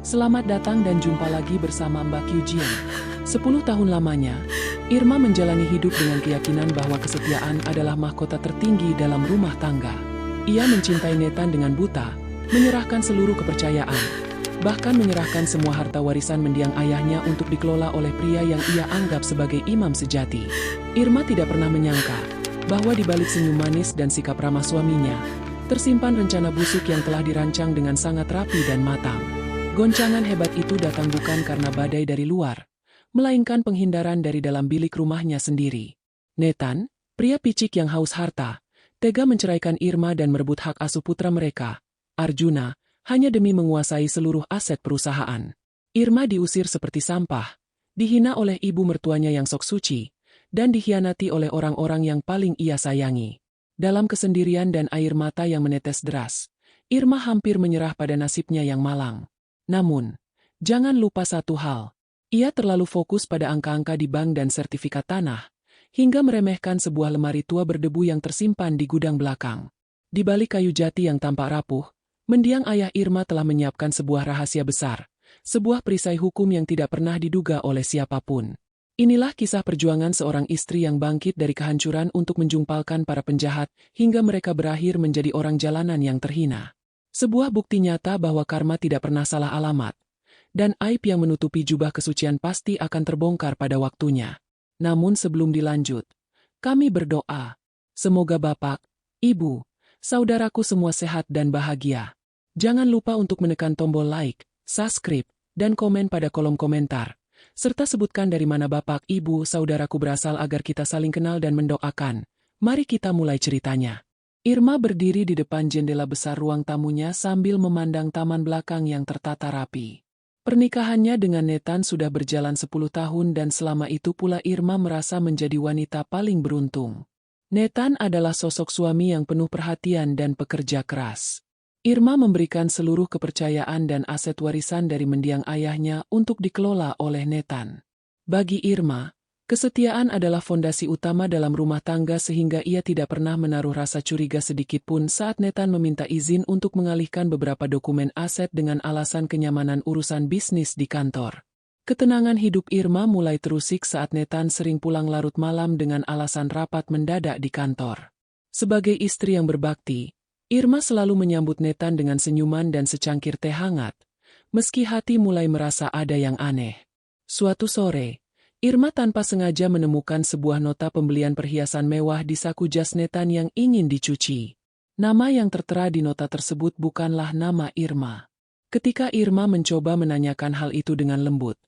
Selamat datang dan jumpa lagi bersama Mbak Kyujian. 10 tahun lamanya, Irma menjalani hidup dengan keyakinan bahwa kesetiaan adalah mahkota tertinggi dalam rumah tangga. Ia mencintai Nathan dengan buta, menyerahkan seluruh kepercayaan, bahkan menyerahkan semua harta warisan mendiang ayahnya untuk dikelola oleh pria yang ia anggap sebagai imam sejati. Irma tidak pernah menyangka bahwa di balik senyum manis dan sikap ramah suaminya, tersimpan rencana busuk yang telah dirancang dengan sangat rapi dan matang. Goncangan hebat itu datang bukan karena badai dari luar, melainkan penghindaran dari dalam bilik rumahnya sendiri. Nathan, pria picik yang haus harta, tega menceraikan Irma dan merebut hak asuh putra mereka, Arjuna, hanya demi menguasai seluruh aset perusahaan. Irma diusir seperti sampah, dihina oleh ibu mertuanya yang sok suci, dan dikhianati oleh orang-orang yang paling ia sayangi. Dalam kesendirian dan air mata yang menetes deras, Irma hampir menyerah pada nasibnya yang malang. Namun, jangan lupa satu hal. Ia terlalu fokus pada angka-angka di bank dan sertifikat tanah, hingga meremehkan sebuah lemari tua berdebu yang tersimpan di gudang belakang. Di balik kayu jati yang tampak rapuh, mendiang ayah Irma telah menyiapkan sebuah rahasia besar, sebuah perisai hukum yang tidak pernah diduga oleh siapapun. Inilah kisah perjuangan seorang istri yang bangkit dari kehancuran untuk menjumpalkan para penjahat, hingga mereka berakhir menjadi orang jalanan yang terhina. Sebuah bukti nyata bahwa karma tidak pernah salah alamat, dan aib yang menutupi jubah kesucian pasti akan terbongkar pada waktunya. Namun sebelum dilanjut, kami berdoa, semoga Bapak, Ibu, saudaraku semua sehat dan bahagia. Jangan lupa untuk menekan tombol like, subscribe, dan komen pada kolom komentar, serta sebutkan dari mana Bapak, Ibu, saudaraku berasal agar kita saling kenal dan mendoakan. Mari kita mulai ceritanya. Irma berdiri di depan jendela besar ruang tamunya sambil memandang taman belakang yang tertata rapi. Pernikahannya dengan Nathan sudah berjalan 10 tahun dan selama itu pula Irma merasa menjadi wanita paling beruntung. Nathan adalah sosok suami yang penuh perhatian dan pekerja keras. Irma memberikan seluruh kepercayaan dan aset warisan dari mendiang ayahnya untuk dikelola oleh Nathan. Bagi Irma, kesetiaan adalah fondasi utama dalam rumah tangga sehingga ia tidak pernah menaruh rasa curiga sedikitpun saat Nathan meminta izin untuk mengalihkan beberapa dokumen aset dengan alasan kenyamanan urusan bisnis di kantor. Ketenangan hidup Irma mulai terusik saat Nathan sering pulang larut malam dengan alasan rapat mendadak di kantor. Sebagai istri yang berbakti, Irma selalu menyambut Nathan dengan senyuman dan secangkir teh hangat, meski hati mulai merasa ada yang aneh. Suatu sore, Irma tanpa sengaja menemukan sebuah nota pembelian perhiasan mewah di saku jas Nathan yang ingin dicuci. Nama yang tertera di nota tersebut bukanlah nama Irma. Ketika Irma mencoba menanyakan hal itu dengan lembut,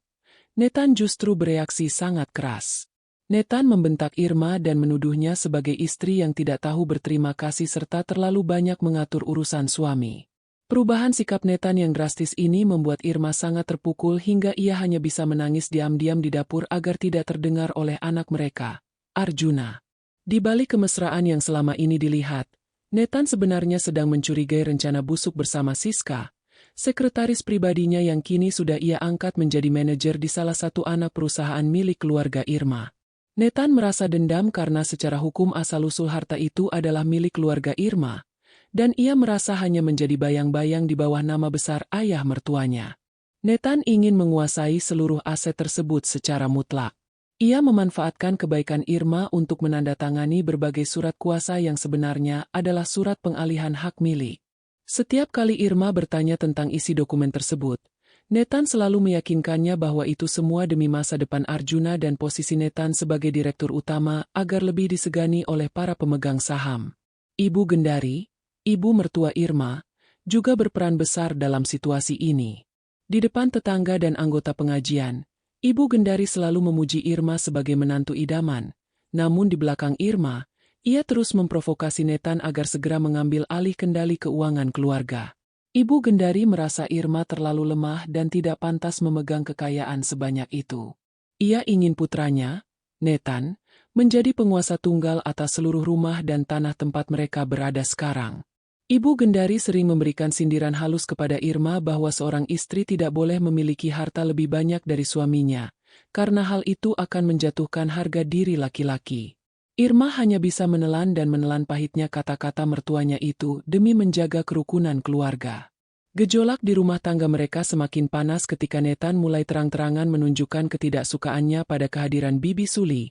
Nathan justru bereaksi sangat keras. Nathan membentak Irma dan menuduhnya sebagai istri yang tidak tahu berterima kasih serta terlalu banyak mengatur urusan suami. Perubahan sikap Nathan yang drastis ini membuat Irma sangat terpukul hingga ia hanya bisa menangis diam-diam di dapur agar tidak terdengar oleh anak mereka, Arjuna. Di balik kemesraan yang selama ini dilihat, Nathan sebenarnya sedang mencurigai rencana busuk bersama Siska, sekretaris pribadinya yang kini sudah ia angkat menjadi manajer di salah satu anak perusahaan milik keluarga Irma. Nathan merasa dendam karena secara hukum asal-usul harta itu adalah milik keluarga Irma, dan ia merasa hanya menjadi bayang-bayang di bawah nama besar ayah mertuanya. Nathan ingin menguasai seluruh aset tersebut secara mutlak. Ia memanfaatkan kebaikan Irma untuk menandatangani berbagai surat kuasa yang sebenarnya adalah surat pengalihan hak milik. Setiap kali Irma bertanya tentang isi dokumen tersebut, Nathan selalu meyakinkannya bahwa itu semua demi masa depan Arjuna dan posisi Nathan sebagai direktur utama agar lebih disegani oleh para pemegang saham. Ibu Gendari, ibu mertua Irma, juga berperan besar dalam situasi ini. Di depan tetangga dan anggota pengajian, Ibu Gendari selalu memuji Irma sebagai menantu idaman. Namun di belakang Irma, ia terus memprovokasi Nathan agar segera mengambil alih kendali keuangan keluarga. Ibu Gendari merasa Irma terlalu lemah dan tidak pantas memegang kekayaan sebanyak itu. Ia ingin putranya, Nathan, menjadi penguasa tunggal atas seluruh rumah dan tanah tempat mereka berada sekarang. Ibu Gendari sering memberikan sindiran halus kepada Irma bahwa seorang istri tidak boleh memiliki harta lebih banyak dari suaminya, karena hal itu akan menjatuhkan harga diri laki-laki. Irma hanya bisa menelan dan menelan pahitnya kata-kata mertuanya itu demi menjaga kerukunan keluarga. Gejolak di rumah tangga mereka semakin panas ketika Nathan mulai terang-terangan menunjukkan ketidaksukaannya pada kehadiran Bibi Suli,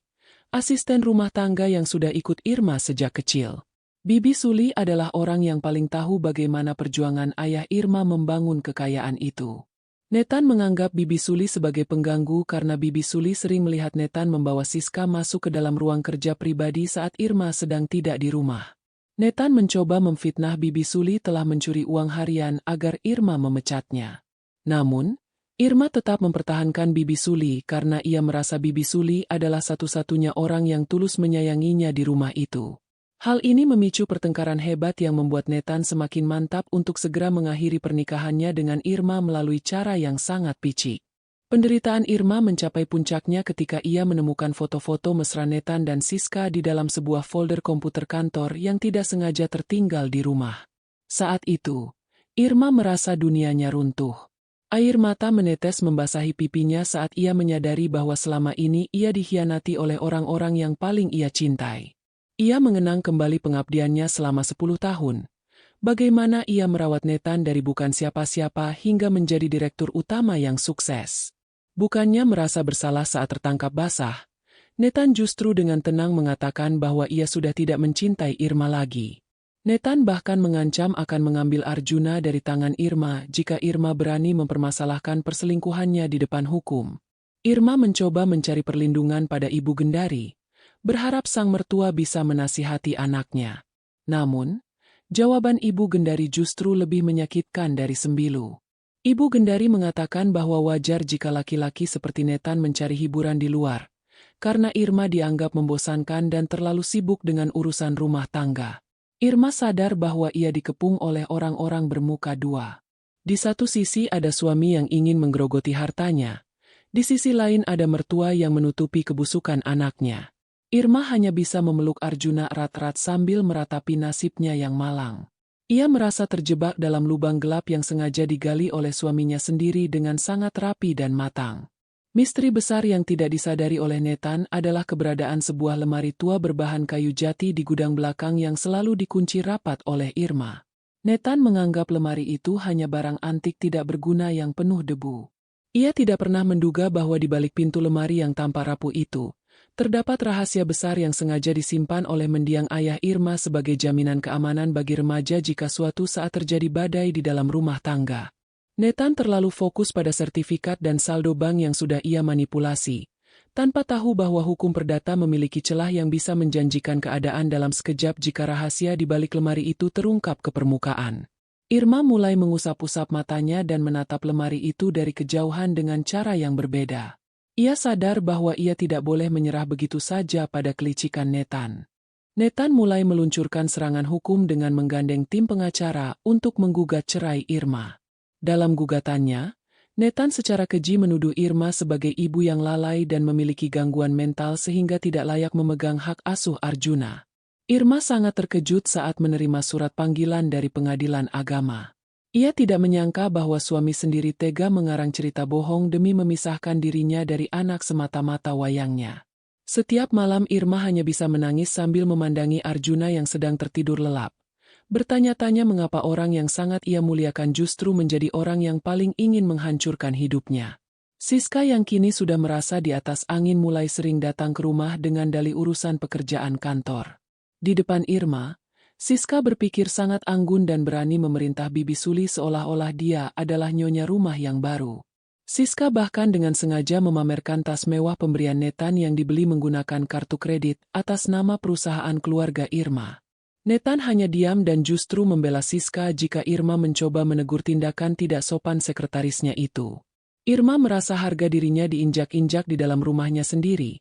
asisten rumah tangga yang sudah ikut Irma sejak kecil. Bibi Suli adalah orang yang paling tahu bagaimana perjuangan ayah Irma membangun kekayaan itu. Nathan menganggap Bibi Suli sebagai pengganggu karena Bibi Suli sering melihat Nathan membawa Siska masuk ke dalam ruang kerja pribadi saat Irma sedang tidak di rumah. Nathan mencoba memfitnah Bibi Suli telah mencuri uang harian agar Irma memecatnya. Namun, Irma tetap mempertahankan Bibi Suli karena ia merasa Bibi Suli adalah satu-satunya orang yang tulus menyayanginya di rumah itu. Hal ini memicu pertengkaran hebat yang membuat Nathan semakin mantap untuk segera mengakhiri pernikahannya dengan Irma melalui cara yang sangat picik. Penderitaan Irma mencapai puncaknya ketika ia menemukan foto-foto mesra Nathan dan Siska di dalam sebuah folder komputer kantor yang tidak sengaja tertinggal di rumah. Saat itu, Irma merasa dunianya runtuh. Air mata menetes membasahi pipinya saat ia menyadari bahwa selama ini ia dikhianati oleh orang-orang yang paling ia cintai. Ia mengenang kembali pengabdiannya selama 10 tahun. Bagaimana ia merawat Nathan dari bukan siapa-siapa hingga menjadi direktur utama yang sukses. Bukannya merasa bersalah saat tertangkap basah, Nathan justru dengan tenang mengatakan bahwa ia sudah tidak mencintai Irma lagi. Nathan bahkan mengancam akan mengambil Arjuna dari tangan Irma jika Irma berani mempermasalahkan perselingkuhannya di depan hukum. Irma mencoba mencari perlindungan pada Ibu Gendari, berharap sang mertua bisa menasihati anaknya. Namun, jawaban Ibu Gendari justru lebih menyakitkan dari sembilu. Ibu Gendari mengatakan bahwa wajar jika laki-laki seperti Nathan mencari hiburan di luar, karena Irma dianggap membosankan dan terlalu sibuk dengan urusan rumah tangga. Irma sadar bahwa ia dikepung oleh orang-orang bermuka dua. Di satu sisi ada suami yang ingin menggerogoti hartanya, di sisi lain ada mertua yang menutupi kebusukan anaknya. Irma hanya bisa memeluk Arjuna erat-erat sambil meratapi nasibnya yang malang. Ia merasa terjebak dalam lubang gelap yang sengaja digali oleh suaminya sendiri dengan sangat rapi dan matang. Misteri besar yang tidak disadari oleh Nathan adalah keberadaan sebuah lemari tua berbahan kayu jati di gudang belakang yang selalu dikunci rapat oleh Irma. Nathan menganggap lemari itu hanya barang antik tidak berguna yang penuh debu. Ia tidak pernah menduga bahwa di balik pintu lemari yang tampak rapuh itu, terdapat rahasia besar yang sengaja disimpan oleh mendiang ayah Irma sebagai jaminan keamanan bagi remaja jika suatu saat terjadi badai di dalam rumah tangga. Nathan terlalu fokus pada sertifikat dan saldo bank yang sudah ia manipulasi, tanpa tahu bahwa hukum perdata memiliki celah yang bisa menjanjikan keadaan dalam sekejap jika rahasia di balik lemari itu terungkap ke permukaan. Irma mulai mengusap-usap matanya dan menatap lemari itu dari kejauhan dengan cara yang berbeda. Ia sadar bahwa ia tidak boleh menyerah begitu saja pada kelicikan Nathan. Nathan mulai meluncurkan serangan hukum dengan menggandeng tim pengacara untuk menggugat cerai Irma. Dalam gugatannya, Nathan secara keji menuduh Irma sebagai ibu yang lalai dan memiliki gangguan mental sehingga tidak layak memegang hak asuh Arjuna. Irma sangat terkejut saat menerima surat panggilan dari pengadilan agama. Ia tidak menyangka bahwa suami sendiri tega mengarang cerita bohong demi memisahkan dirinya dari anak semata-mata wayangnya. Setiap malam Irma hanya bisa menangis sambil memandangi Arjuna yang sedang tertidur lelap. Bertanya-tanya mengapa orang yang sangat ia muliakan justru menjadi orang yang paling ingin menghancurkan hidupnya. Siska yang kini sudah merasa di atas angin mulai sering datang ke rumah dengan dalih urusan pekerjaan kantor. Di depan Irma, Siska berpikir sangat anggun dan berani memerintah Bibi Suli seolah-olah dia adalah nyonya rumah yang baru. Siska bahkan dengan sengaja memamerkan tas mewah pemberian Nathan yang dibeli menggunakan kartu kredit atas nama perusahaan keluarga Irma. Nathan hanya diam dan justru membela Siska jika Irma mencoba menegur tindakan tidak sopan sekretarisnya itu. Irma merasa harga dirinya diinjak-injak di dalam rumahnya sendiri.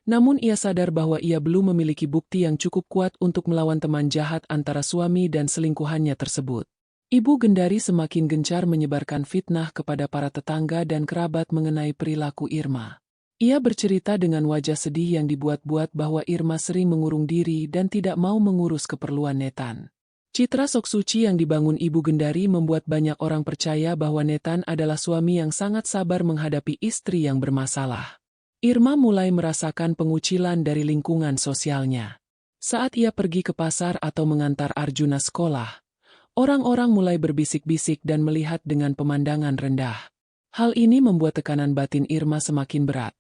Namun ia sadar bahwa ia belum memiliki bukti yang cukup kuat untuk melawan teman jahat antara suami dan selingkuhannya tersebut. Ibu Gendari semakin gencar menyebarkan fitnah kepada para tetangga dan kerabat mengenai perilaku Irma. Ia bercerita dengan wajah sedih yang dibuat-buat bahwa Irma sering mengurung diri dan tidak mau mengurus keperluan Nathan. Citra sok suci yang dibangun Ibu Gendari membuat banyak orang percaya bahwa Nathan adalah suami yang sangat sabar menghadapi istri yang bermasalah. Irma mulai merasakan pengucilan dari lingkungan sosialnya. Saat ia pergi ke pasar atau mengantar Arjuna sekolah, Orang-orang mulai berbisik-bisik dan melihat dengan pemandangan rendah. Hal ini membuat tekanan batin Irma semakin berat.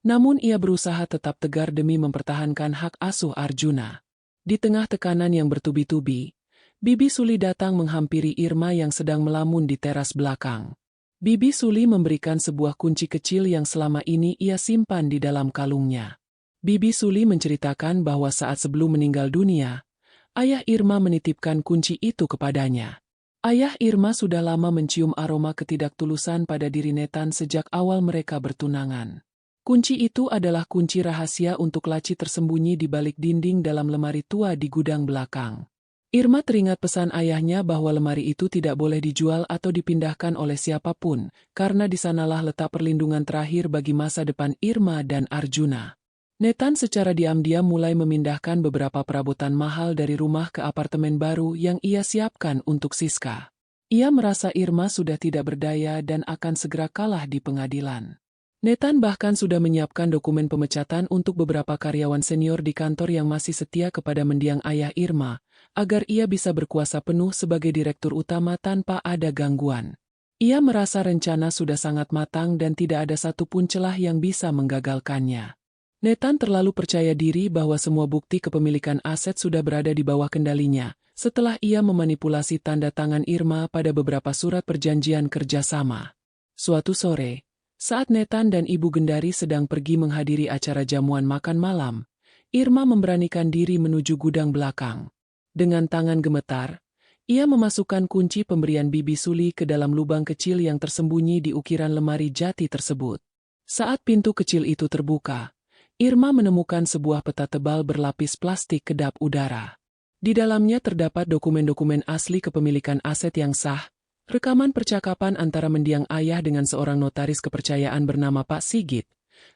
Namun ia berusaha tetap tegar demi mempertahankan hak asuh Arjuna. Di tengah tekanan yang bertubi-tubi, Bibi Suli datang menghampiri Irma yang sedang melamun di teras belakang. Bibi Suli memberikan sebuah kunci kecil yang selama ini ia simpan di dalam kalungnya. Bibi Suli menceritakan bahwa saat sebelum meninggal dunia, ayah Irma menitipkan kunci itu kepadanya. Ayah Irma sudah lama mencium aroma ketidaktulusan pada diri Nathan sejak awal mereka bertunangan. Kunci itu adalah kunci rahasia untuk laci tersembunyi di balik dinding dalam lemari tua di gudang belakang. Irma teringat pesan ayahnya bahwa lemari itu tidak boleh dijual atau dipindahkan oleh siapapun, karena di sanalah letak perlindungan terakhir bagi masa depan Irma dan Arjuna. Nathan secara diam-diam mulai memindahkan beberapa perabotan mahal dari rumah ke apartemen baru yang ia siapkan untuk Siska. Ia merasa Irma sudah tidak berdaya dan akan segera kalah di pengadilan. Nathan bahkan sudah menyiapkan dokumen pemecatan untuk beberapa karyawan senior di kantor yang masih setia kepada mendiang ayah Irma, agar ia bisa berkuasa penuh sebagai direktur utama tanpa ada gangguan. Ia merasa rencana sudah sangat matang dan tidak ada satupun celah yang bisa menggagalkannya. Nathan terlalu percaya diri bahwa semua bukti kepemilikan aset sudah berada di bawah kendalinya, setelah ia memanipulasi tanda tangan Irma pada beberapa surat perjanjian kerjasama. Suatu sore, saat Nathan dan Ibu Gendari sedang pergi menghadiri acara jamuan makan malam, Irma memberanikan diri menuju gudang belakang. Dengan tangan gemetar, ia memasukkan kunci pemberian Bibi Suli ke dalam lubang kecil yang tersembunyi di ukiran lemari jati tersebut. Saat pintu kecil itu terbuka, Irma menemukan sebuah peta tebal berlapis plastik kedap udara. Di dalamnya terdapat dokumen-dokumen asli kepemilikan aset yang sah, rekaman percakapan antara mendiang ayah dengan seorang notaris kepercayaan bernama Pak Sigit,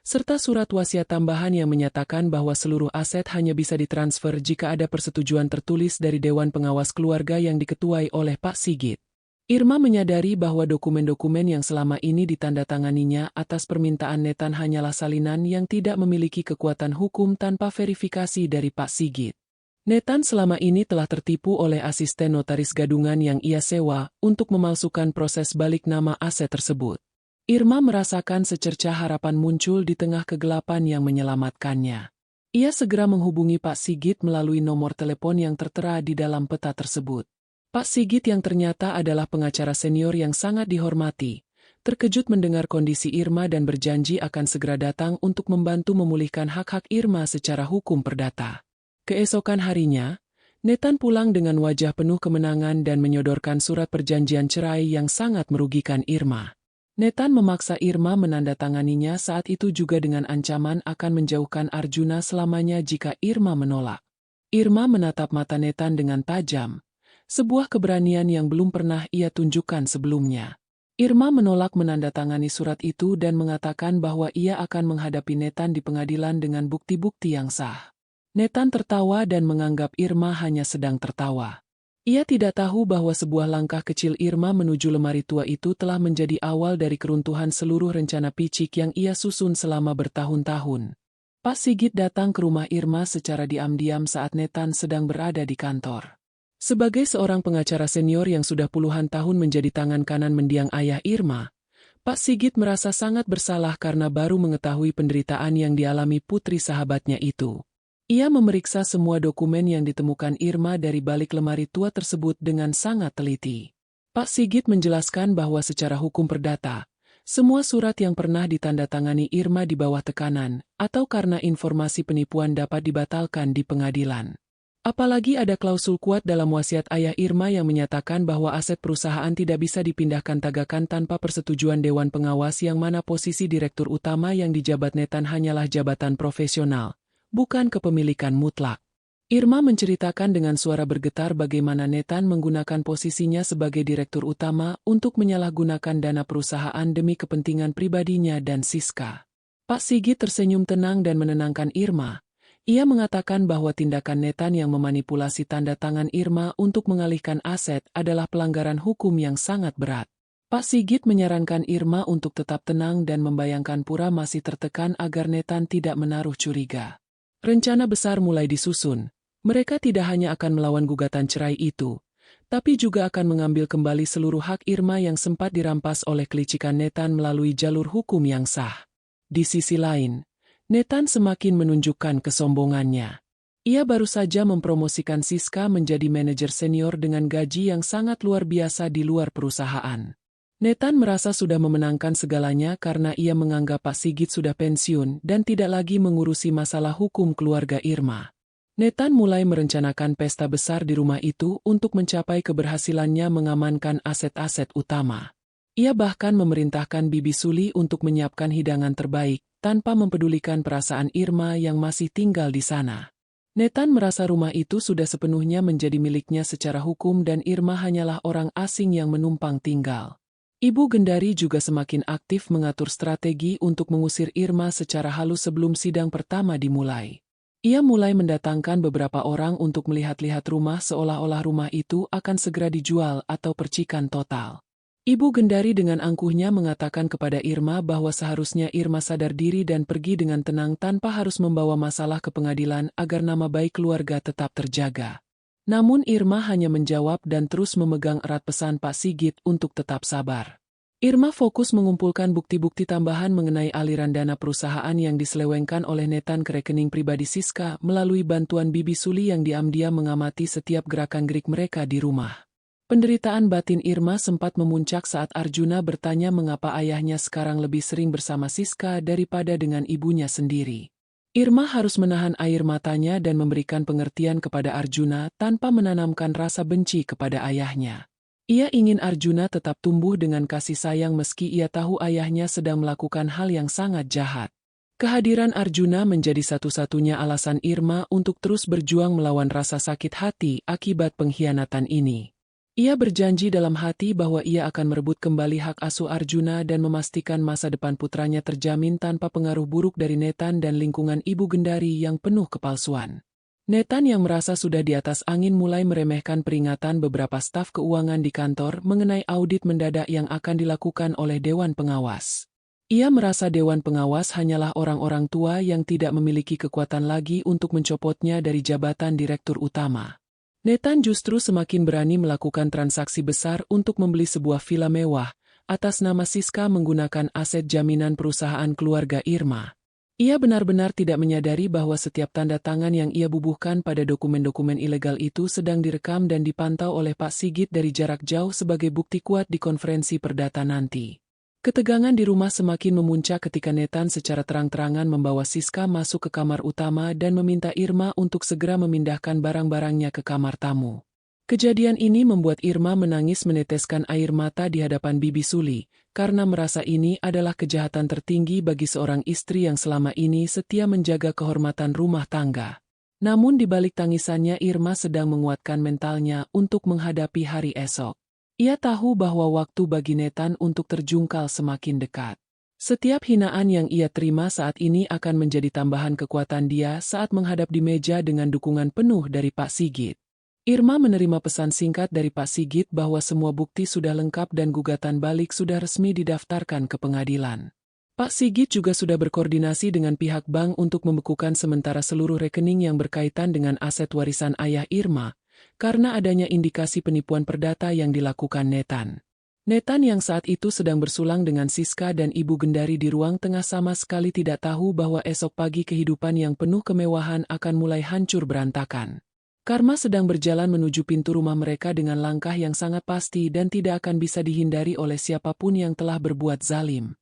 serta surat wasiat tambahan yang menyatakan bahwa seluruh aset hanya bisa ditransfer jika ada persetujuan tertulis dari Dewan Pengawas Keluarga yang diketuai oleh Pak Sigit. Irma menyadari bahwa dokumen-dokumen yang selama ini ditandatanganinya atas permintaan Nathan hanyalah salinan yang tidak memiliki kekuatan hukum tanpa verifikasi dari Pak Sigit. Nathan selama ini telah tertipu oleh asisten notaris gadungan yang ia sewa untuk memalsukan proses balik nama aset tersebut. Irma merasakan secercah harapan muncul di tengah kegelapan yang menyelamatkannya. Ia segera menghubungi Pak Sigit melalui nomor telepon yang tertera di dalam peta tersebut. Pak Sigit yang ternyata adalah pengacara senior yang sangat dihormati, terkejut mendengar kondisi Irma dan berjanji akan segera datang untuk membantu memulihkan hak-hak Irma secara hukum perdata. Keesokan harinya, Nathan pulang dengan wajah penuh kemenangan dan menyodorkan surat perjanjian cerai yang sangat merugikan Irma. Nathan memaksa Irma menandatanganinya saat itu juga dengan ancaman akan menjauhkan Arjuna selamanya jika Irma menolak. Irma menatap mata Nathan dengan tajam, sebuah keberanian yang belum pernah ia tunjukkan sebelumnya. Irma menolak menandatangani surat itu dan mengatakan bahwa ia akan menghadapi Nathan di pengadilan dengan bukti-bukti yang sah. Nathan tertawa dan menganggap Irma hanya sedang tertawa. Ia tidak tahu bahwa sebuah langkah kecil Irma menuju lemari tua itu telah menjadi awal dari keruntuhan seluruh rencana picik yang ia susun selama bertahun-tahun. Pak Sigit datang ke rumah Irma secara diam-diam saat Nathan sedang berada di kantor. Sebagai seorang pengacara senior yang sudah puluhan tahun menjadi tangan kanan mendiang ayah Irma, Pak Sigit merasa sangat bersalah karena baru mengetahui penderitaan yang dialami putri sahabatnya itu. Ia memeriksa semua dokumen yang ditemukan Irma dari balik lemari tua tersebut dengan sangat teliti. Pak Sigit menjelaskan bahwa secara hukum perdata, semua surat yang pernah ditandatangani Irma di bawah tekanan, atau karena informasi penipuan dapat dibatalkan di pengadilan. Apalagi ada klausul kuat dalam wasiat ayah Irma yang menyatakan bahwa aset perusahaan tidak bisa dipindahkan tagakan tanpa persetujuan Dewan Pengawas yang mana posisi direktur utama yang dijabat Nathan hanyalah jabatan profesional, bukan kepemilikan mutlak. Irma menceritakan dengan suara bergetar bagaimana Nathan menggunakan posisinya sebagai direktur utama untuk menyalahgunakan dana perusahaan demi kepentingan pribadinya dan Siska. Pak Sigit tersenyum tenang dan menenangkan Irma. Ia mengatakan bahwa tindakan Nathan yang memanipulasi tanda tangan Irma untuk mengalihkan aset adalah pelanggaran hukum yang sangat berat. Pak Sigit menyarankan Irma untuk tetap tenang dan membayangkan pura masih tertekan agar Nathan tidak menaruh curiga. Rencana besar mulai disusun. Mereka tidak hanya akan melawan gugatan cerai itu, tapi juga akan mengambil kembali seluruh hak Irma yang sempat dirampas oleh kelicikan Nathan melalui jalur hukum yang sah. Di sisi lain, Nathan semakin menunjukkan kesombongannya. Ia baru saja mempromosikan Siska menjadi manajer senior dengan gaji yang sangat luar biasa di luar perusahaan. Nathan merasa sudah memenangkan segalanya karena ia menganggap Pak Sigit sudah pensiun dan tidak lagi mengurusi masalah hukum keluarga Irma. Nathan mulai merencanakan pesta besar di rumah itu untuk mencapai keberhasilannya mengamankan aset-aset utama. Ia bahkan memerintahkan Bibi Suli untuk menyiapkan hidangan terbaik, tanpa mempedulikan perasaan Irma yang masih tinggal di sana. Nathan merasa rumah itu sudah sepenuhnya menjadi miliknya secara hukum dan Irma hanyalah orang asing yang menumpang tinggal. Ibu Gendari juga semakin aktif mengatur strategi untuk mengusir Irma secara halus sebelum sidang pertama dimulai. Ia mulai mendatangkan beberapa orang untuk melihat-lihat rumah seolah-olah rumah itu akan segera dijual atau percikan total. Ibu Gendari dengan angkuhnya mengatakan kepada Irma bahwa seharusnya Irma sadar diri dan pergi dengan tenang tanpa harus membawa masalah ke pengadilan agar nama baik keluarga tetap terjaga. Namun Irma hanya menjawab dan terus memegang erat pesan Pak Sigit untuk tetap sabar. Irma fokus mengumpulkan bukti-bukti tambahan mengenai aliran dana perusahaan yang diselewengkan oleh Nathan ke rekening pribadi Siska melalui bantuan Bibi Suli yang diam-diam mengamati setiap gerakan-gerik mereka di rumah. Penderitaan batin Irma sempat memuncak saat Arjuna bertanya mengapa ayahnya sekarang lebih sering bersama Siska daripada dengan ibunya sendiri. Irma harus menahan air matanya dan memberikan pengertian kepada Arjuna tanpa menanamkan rasa benci kepada ayahnya. Ia ingin Arjuna tetap tumbuh dengan kasih sayang meski ia tahu ayahnya sedang melakukan hal yang sangat jahat. Kehadiran Arjuna menjadi satu-satunya alasan Irma untuk terus berjuang melawan rasa sakit hati akibat pengkhianatan ini. Ia berjanji dalam hati bahwa ia akan merebut kembali hak asuh Arjuna dan memastikan masa depan putranya terjamin tanpa pengaruh buruk dari Nathan dan lingkungan Ibu Gendari yang penuh kepalsuan. Nathan yang merasa sudah di atas angin mulai meremehkan peringatan beberapa staf keuangan di kantor mengenai audit mendadak yang akan dilakukan oleh Dewan Pengawas. Ia merasa Dewan Pengawas hanyalah orang-orang tua yang tidak memiliki kekuatan lagi untuk mencopotnya dari jabatan Direktur Utama. Nathan justru semakin berani melakukan transaksi besar untuk membeli sebuah villa mewah, atas nama Siska menggunakan aset jaminan perusahaan keluarga Irma. Ia benar-benar tidak menyadari bahwa setiap tanda tangan yang ia bubuhkan pada dokumen-dokumen ilegal itu sedang direkam dan dipantau oleh Pak Sigit dari jarak jauh sebagai bukti kuat di konferensi perdata nanti. Ketegangan di rumah semakin memuncak ketika Nathan secara terang-terangan membawa Siska masuk ke kamar utama dan meminta Irma untuk segera memindahkan barang-barangnya ke kamar tamu. Kejadian ini membuat Irma menangis meneteskan air mata di hadapan Bibi Suli, karena merasa ini adalah kejahatan tertinggi bagi seorang istri yang selama ini setia menjaga kehormatan rumah tangga. Namun di balik tangisannya Irma sedang menguatkan mentalnya untuk menghadapi hari esok. Ia tahu bahwa waktu bagi Nathan untuk terjungkal semakin dekat. Setiap hinaan yang ia terima saat ini akan menjadi tambahan kekuatan dia saat menghadap di meja dengan dukungan penuh dari Pak Sigit. Irma menerima pesan singkat dari Pak Sigit bahwa semua bukti sudah lengkap dan gugatan balik sudah resmi didaftarkan ke pengadilan. Pak Sigit juga sudah berkoordinasi dengan pihak bank untuk membekukan sementara seluruh rekening yang berkaitan dengan aset warisan ayah Irma, karena adanya indikasi penipuan perdata yang dilakukan Nathan. Nathan yang saat itu sedang bersulang dengan Siska dan Ibu Gendari di ruang tengah sama sekali tidak tahu bahwa esok pagi kehidupan yang penuh kemewahan akan mulai hancur berantakan. Karma sedang berjalan menuju pintu rumah mereka dengan langkah yang sangat pasti dan tidak akan bisa dihindari oleh siapapun yang telah berbuat zalim.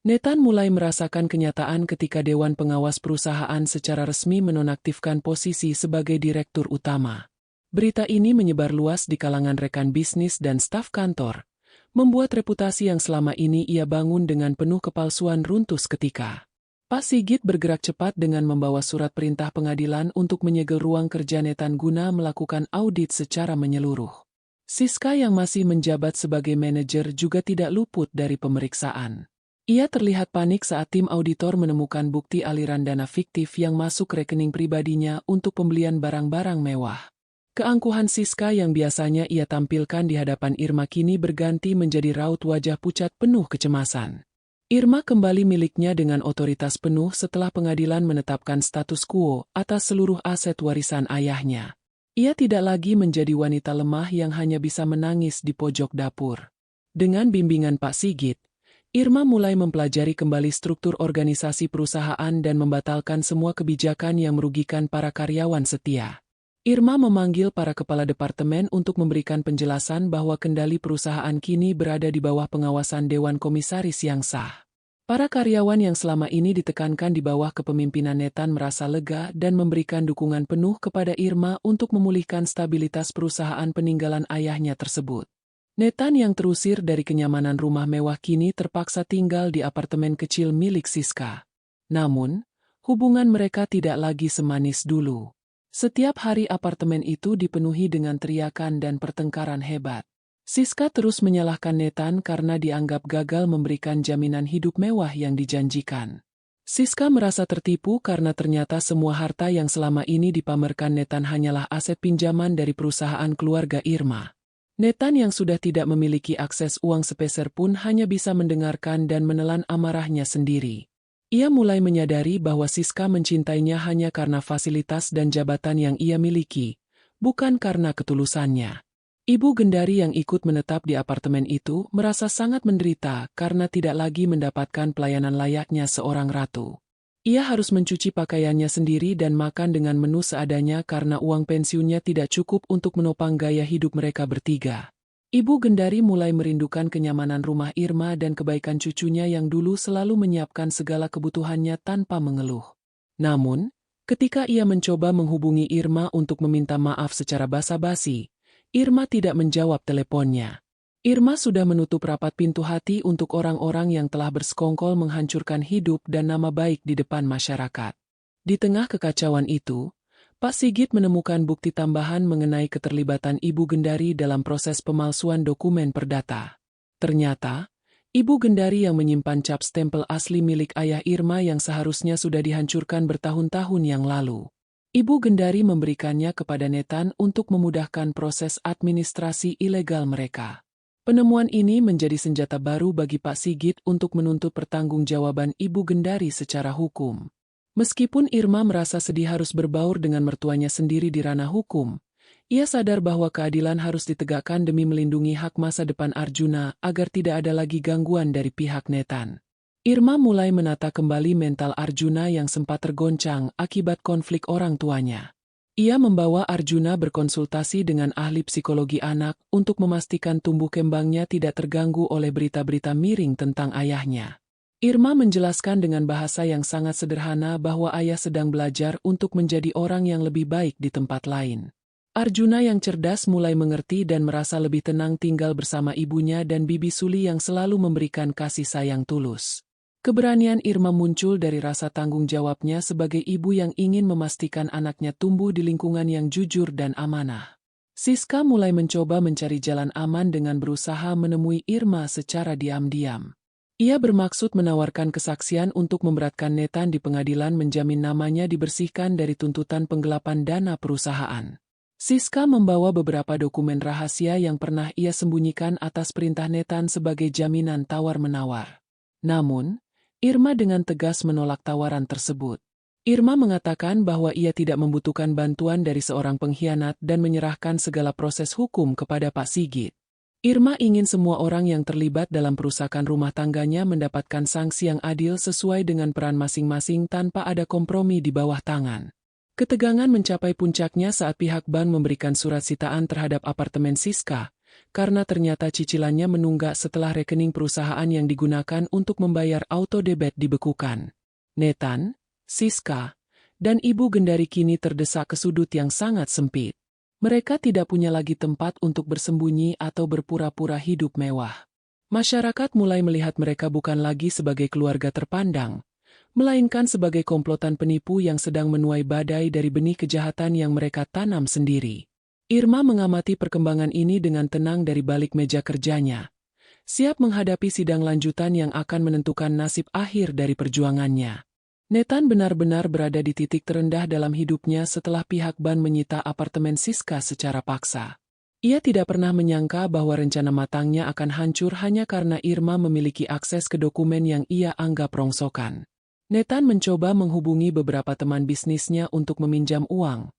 Nathan mulai merasakan kenyataan ketika Dewan Pengawas perusahaan secara resmi menonaktifkan posisi sebagai Direktur Utama. Berita ini menyebar luas di kalangan rekan bisnis dan staf kantor, membuat reputasi yang selama ini ia bangun dengan penuh kepalsuan runtuh seketika. Pak Sigit bergerak cepat dengan membawa surat perintah pengadilan untuk menyegel ruang kerja Nathan guna melakukan audit secara menyeluruh. Siska yang masih menjabat sebagai manajer juga tidak luput dari pemeriksaan. Ia terlihat panik saat tim auditor menemukan bukti aliran dana fiktif yang masuk rekening pribadinya untuk pembelian barang-barang mewah. Keangkuhan Siska yang biasanya ia tampilkan di hadapan Irma kini berganti menjadi raut wajah pucat penuh kecemasan. Irma kembali miliknya dengan otoritas penuh setelah pengadilan menetapkan status quo atas seluruh aset warisan ayahnya. Ia tidak lagi menjadi wanita lemah yang hanya bisa menangis di pojok dapur. Dengan bimbingan Pak Sigit, Irma mulai mempelajari kembali struktur organisasi perusahaan dan membatalkan semua kebijakan yang merugikan para karyawan setia. Irma memanggil para kepala departemen untuk memberikan penjelasan bahwa kendali perusahaan kini berada di bawah pengawasan Dewan Komisaris yang sah. Para karyawan yang selama ini ditekankan di bawah kepemimpinan Nathan merasa lega dan memberikan dukungan penuh kepada Irma untuk memulihkan stabilitas perusahaan peninggalan ayahnya tersebut. Nathan yang terusir dari kenyamanan rumah mewah kini terpaksa tinggal di apartemen kecil milik Siska. Namun, hubungan mereka tidak lagi semanis dulu. Setiap hari apartemen itu dipenuhi dengan teriakan dan pertengkaran hebat. Siska terus menyalahkan Nathan karena dianggap gagal memberikan jaminan hidup mewah yang dijanjikan. Siska merasa tertipu karena ternyata semua harta yang selama ini dipamerkan Nathan hanyalah aset pinjaman dari perusahaan keluarga Irma. Nathan yang sudah tidak memiliki akses uang sepeser pun hanya bisa mendengarkan dan menelan amarahnya sendiri. Ia mulai menyadari bahwa Siska mencintainya hanya karena fasilitas dan jabatan yang ia miliki, bukan karena ketulusannya. Ibu Gendari yang ikut menetap di apartemen itu merasa sangat menderita karena tidak lagi mendapatkan pelayanan layaknya seorang ratu. Ia harus mencuci pakaiannya sendiri dan makan dengan menu seadanya karena uang pensiunnya tidak cukup untuk menopang gaya hidup mereka bertiga. Ibu Gendari mulai merindukan kenyamanan rumah Irma dan kebaikan cucunya yang dulu selalu menyiapkan segala kebutuhannya tanpa mengeluh. Namun, ketika ia mencoba menghubungi Irma untuk meminta maaf secara basa-basi, Irma tidak menjawab teleponnya. Irma sudah menutup rapat pintu hati untuk orang-orang yang telah bersekongkol menghancurkan hidup dan nama baik di depan masyarakat. Di tengah kekacauan itu, Pak Sigit menemukan bukti tambahan mengenai keterlibatan Ibu Gendari dalam proses pemalsuan dokumen perdata. Ternyata, Ibu Gendari yang menyimpan cap stempel asli milik ayah Irma yang seharusnya sudah dihancurkan bertahun-tahun yang lalu. Ibu Gendari memberikannya kepada Nathan untuk memudahkan proses administrasi ilegal mereka. Penemuan ini menjadi senjata baru bagi Pak Sigit untuk menuntut pertanggungjawaban Ibu Gendari secara hukum. Meskipun Irma merasa sedih harus berbaur dengan mertuanya sendiri di ranah hukum, ia sadar bahwa keadilan harus ditegakkan demi melindungi hak masa depan Arjuna agar tidak ada lagi gangguan dari pihak Nathan. Irma mulai menata kembali mental Arjuna yang sempat tergoncang akibat konflik orang tuanya. Ia membawa Arjuna berkonsultasi dengan ahli psikologi anak untuk memastikan tumbuh kembangnya tidak terganggu oleh berita-berita miring tentang ayahnya. Irma menjelaskan dengan bahasa yang sangat sederhana bahwa ayah sedang belajar untuk menjadi orang yang lebih baik di tempat lain. Arjuna yang cerdas mulai mengerti dan merasa lebih tenang tinggal bersama ibunya dan Bibi Suli yang selalu memberikan kasih sayang tulus. Keberanian Irma muncul dari rasa tanggung jawabnya sebagai ibu yang ingin memastikan anaknya tumbuh di lingkungan yang jujur dan amanah. Siska mulai mencoba mencari jalan aman dengan berusaha menemui Irma secara diam-diam. Ia bermaksud menawarkan kesaksian untuk memberatkan Nathan di pengadilan menjamin namanya dibersihkan dari tuntutan penggelapan dana perusahaan. Siska membawa beberapa dokumen rahasia yang pernah ia sembunyikan atas perintah Nathan sebagai jaminan tawar-menawar. Namun, Irma dengan tegas menolak tawaran tersebut. Irma mengatakan bahwa ia tidak membutuhkan bantuan dari seorang pengkhianat dan menyerahkan segala proses hukum kepada Pak Sigit. Irma ingin semua orang yang terlibat dalam perusakan rumah tangganya mendapatkan sanksi yang adil sesuai dengan peran masing-masing tanpa ada kompromi di bawah tangan. Ketegangan mencapai puncaknya saat pihak bank memberikan surat sitaan terhadap apartemen Siska, karena ternyata cicilannya menunggak setelah rekening perusahaan yang digunakan untuk membayar auto debit dibekukan. Nathan, Siska, dan Ibu Gendari kini terdesak ke sudut yang sangat sempit. Mereka tidak punya lagi tempat untuk bersembunyi atau berpura-pura hidup mewah. Masyarakat mulai melihat mereka bukan lagi sebagai keluarga terpandang, melainkan sebagai komplotan penipu yang sedang menuai badai dari benih kejahatan yang mereka tanam sendiri. Irma mengamati perkembangan ini dengan tenang dari balik meja kerjanya, siap menghadapi sidang lanjutan yang akan menentukan nasib akhir dari perjuangannya. Nathan benar-benar berada di titik terendah dalam hidupnya setelah pihak bank menyita apartemen Siska secara paksa. Ia tidak pernah menyangka bahwa rencana matangnya akan hancur hanya karena Irma memiliki akses ke dokumen yang ia anggap rongsokan. Nathan mencoba menghubungi beberapa teman bisnisnya untuk meminjam uang,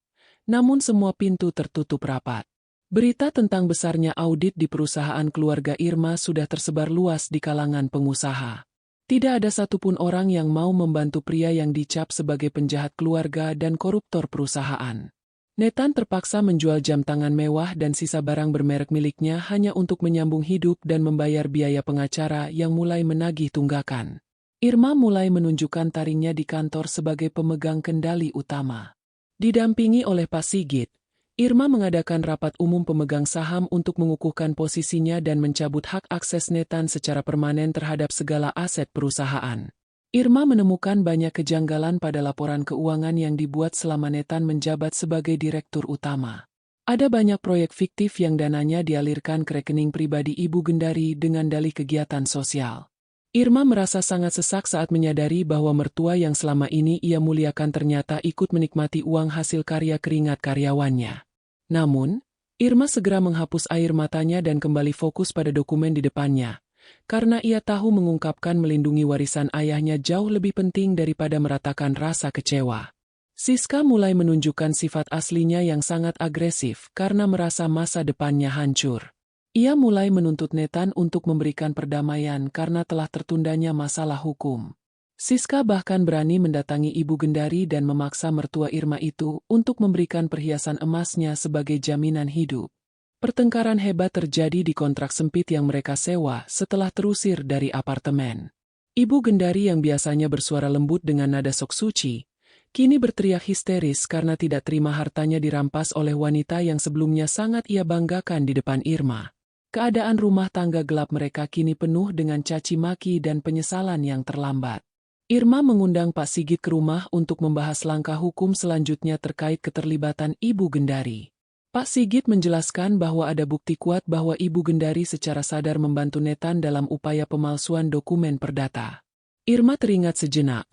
Namun semua pintu tertutup rapat. Berita tentang besarnya audit di perusahaan keluarga Irma sudah tersebar luas di kalangan pengusaha. Tidak ada satupun orang yang mau membantu pria yang dicap sebagai penjahat keluarga dan koruptor perusahaan. Nathan terpaksa menjual jam tangan mewah dan sisa barang bermerek miliknya hanya untuk menyambung hidup dan membayar biaya pengacara yang mulai menagih tunggakan. Irma mulai menunjukkan taringnya di kantor sebagai pemegang kendali utama. Didampingi oleh Pak Sigit, Irma mengadakan rapat umum pemegang saham untuk mengukuhkan posisinya dan mencabut hak akses Nathan secara permanen terhadap segala aset perusahaan. Irma menemukan banyak kejanggalan pada laporan keuangan yang dibuat selama Nathan menjabat sebagai direktur utama. Ada banyak proyek fiktif yang dananya dialirkan ke rekening pribadi Ibu Gendari dengan dalih kegiatan sosial. Irma merasa sangat sesak saat menyadari bahwa mertua yang selama ini ia muliakan ternyata ikut menikmati uang hasil karya keringat karyawannya. Namun, Irma segera menghapus air matanya dan kembali fokus pada dokumen di depannya, karena ia tahu mengungkapkan melindungi warisan ayahnya jauh lebih penting daripada meratakan rasa kecewa. Siska mulai menunjukkan sifat aslinya yang sangat agresif karena merasa masa depannya hancur. Ia mulai menuntut Nathan untuk memberikan perdamaian karena telah tertundanya masalah hukum. Siska bahkan berani mendatangi Ibu Gendari dan memaksa mertua Irma itu untuk memberikan perhiasan emasnya sebagai jaminan hidup. Pertengkaran hebat terjadi di kontrak sempit yang mereka sewa setelah terusir dari apartemen. Ibu Gendari yang biasanya bersuara lembut dengan nada sok suci, kini berteriak histeris karena tidak terima hartanya dirampas oleh wanita yang sebelumnya sangat ia banggakan di depan Irma. Keadaan rumah tangga gelap mereka kini penuh dengan caci maki dan penyesalan yang terlambat. Irma mengundang Pak Sigit ke rumah untuk membahas langkah hukum selanjutnya terkait keterlibatan Ibu Gendari. Pak Sigit menjelaskan bahwa ada bukti kuat bahwa Ibu Gendari secara sadar membantu Nathan dalam upaya pemalsuan dokumen perdata. Irma teringat sejenak.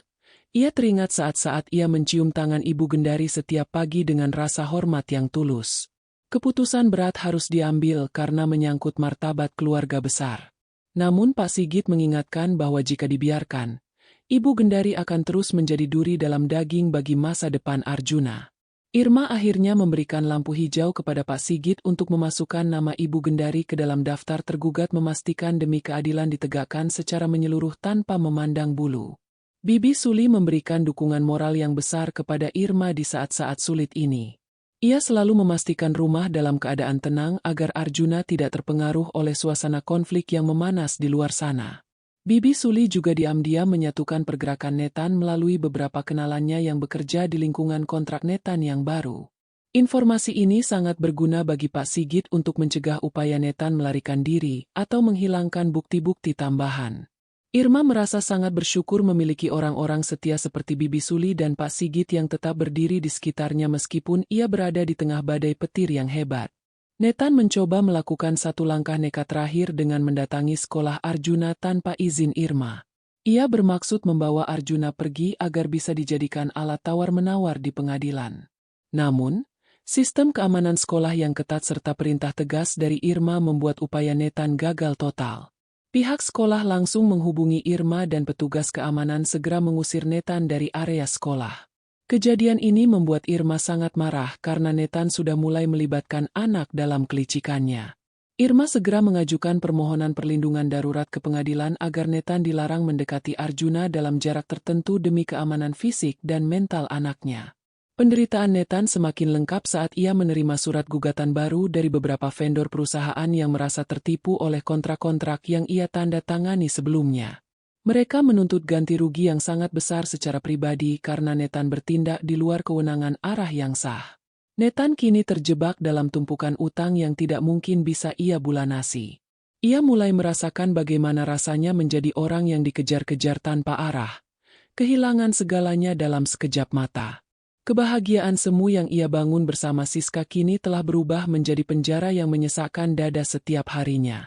Ia teringat saat-saat ia mencium tangan Ibu Gendari setiap pagi dengan rasa hormat yang tulus. Keputusan berat harus diambil karena menyangkut martabat keluarga besar. Namun Pak Sigit mengingatkan bahwa jika dibiarkan, Ibu Gendari akan terus menjadi duri dalam daging bagi masa depan Arjuna. Irma akhirnya memberikan lampu hijau kepada Pak Sigit untuk memasukkan nama Ibu Gendari ke dalam daftar tergugat memastikan demi keadilan ditegakkan secara menyeluruh tanpa memandang bulu. Bibi Suli memberikan dukungan moral yang besar kepada Irma di saat-saat sulit ini. Ia selalu memastikan rumah dalam keadaan tenang agar Arjuna tidak terpengaruh oleh suasana konflik yang memanas di luar sana. Bibi Suli juga diam-diam menyatukan pergerakan Nathan melalui beberapa kenalannya yang bekerja di lingkungan kontrak Nathan yang baru. Informasi ini sangat berguna bagi Pak Sigit untuk mencegah upaya Nathan melarikan diri atau menghilangkan bukti-bukti tambahan. Irma merasa sangat bersyukur memiliki orang-orang setia seperti Bibi Suli dan Pak Sigit yang tetap berdiri di sekitarnya meskipun ia berada di tengah badai petir yang hebat. Nathan mencoba melakukan satu langkah nekat terakhir dengan mendatangi sekolah Arjuna tanpa izin Irma. Ia bermaksud membawa Arjuna pergi agar bisa dijadikan alat tawar-menawar di pengadilan. Namun, sistem keamanan sekolah yang ketat serta perintah tegas dari Irma membuat upaya Nathan gagal total. Pihak sekolah langsung menghubungi Irma dan petugas keamanan segera mengusir Nathan dari area sekolah. Kejadian ini membuat Irma sangat marah karena Nathan sudah mulai melibatkan anak dalam kelicikannya. Irma segera mengajukan permohonan perlindungan darurat ke pengadilan agar Nathan dilarang mendekati Arjuna dalam jarak tertentu demi keamanan fisik dan mental anaknya. Penderitaan Nathan semakin lengkap saat ia menerima surat gugatan baru dari beberapa vendor perusahaan yang merasa tertipu oleh kontrak-kontrak yang ia tanda tangani sebelumnya. Mereka menuntut ganti rugi yang sangat besar secara pribadi karena Nathan bertindak di luar kewenangan arah yang sah. Nathan kini terjebak dalam tumpukan utang yang tidak mungkin bisa ia bulanasi. Ia mulai merasakan bagaimana rasanya menjadi orang yang dikejar-kejar tanpa arah, kehilangan segalanya dalam sekejap mata. Kebahagiaan semu yang ia bangun bersama Siska kini telah berubah menjadi penjara yang menyesakkan dada setiap harinya.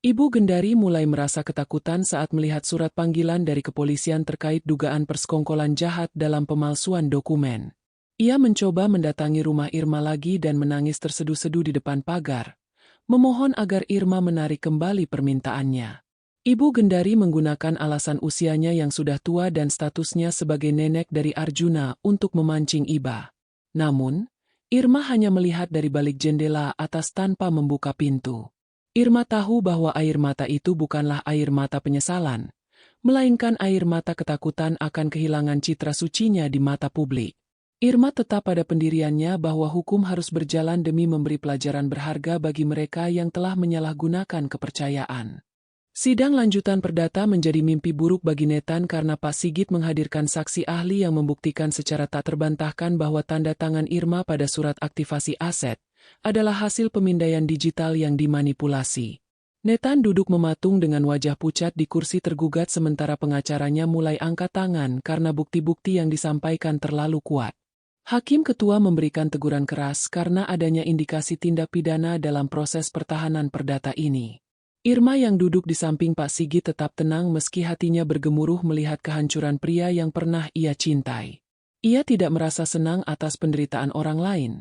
Ibu Gendari mulai merasa ketakutan saat melihat surat panggilan dari kepolisian terkait dugaan persekongkolan jahat dalam pemalsuan dokumen. Ia mencoba mendatangi rumah Irma lagi dan menangis terseduh-seduh di depan pagar, memohon agar Irma menarik kembali permintaannya. Ibu Gendari menggunakan alasan usianya yang sudah tua dan statusnya sebagai nenek dari Arjuna untuk memancing iba. Namun, Irma hanya melihat dari balik jendela atas tanpa membuka pintu. Irma tahu bahwa air mata itu bukanlah air mata penyesalan, melainkan air mata ketakutan akan kehilangan citra sucinya di mata publik. Irma tetap pada pendiriannya bahwa hukum harus berjalan demi memberi pelajaran berharga bagi mereka yang telah menyalahgunakan kepercayaan. Sidang lanjutan perdata menjadi mimpi buruk bagi Nathan karena Pak Sigit menghadirkan saksi ahli yang membuktikan secara tak terbantahkan bahwa tanda tangan Irma pada surat aktivasi aset adalah hasil pemindaian digital yang dimanipulasi. Nathan duduk mematung dengan wajah pucat di kursi tergugat sementara pengacaranya mulai angkat tangan karena bukti-bukti yang disampaikan terlalu kuat. Hakim ketua memberikan teguran keras karena adanya indikasi tindak pidana dalam proses pertahanan perdata ini. Irma yang duduk di samping Pak Sigit tetap tenang meski hatinya bergemuruh melihat kehancuran pria yang pernah ia cintai. Ia tidak merasa senang atas penderitaan orang lain,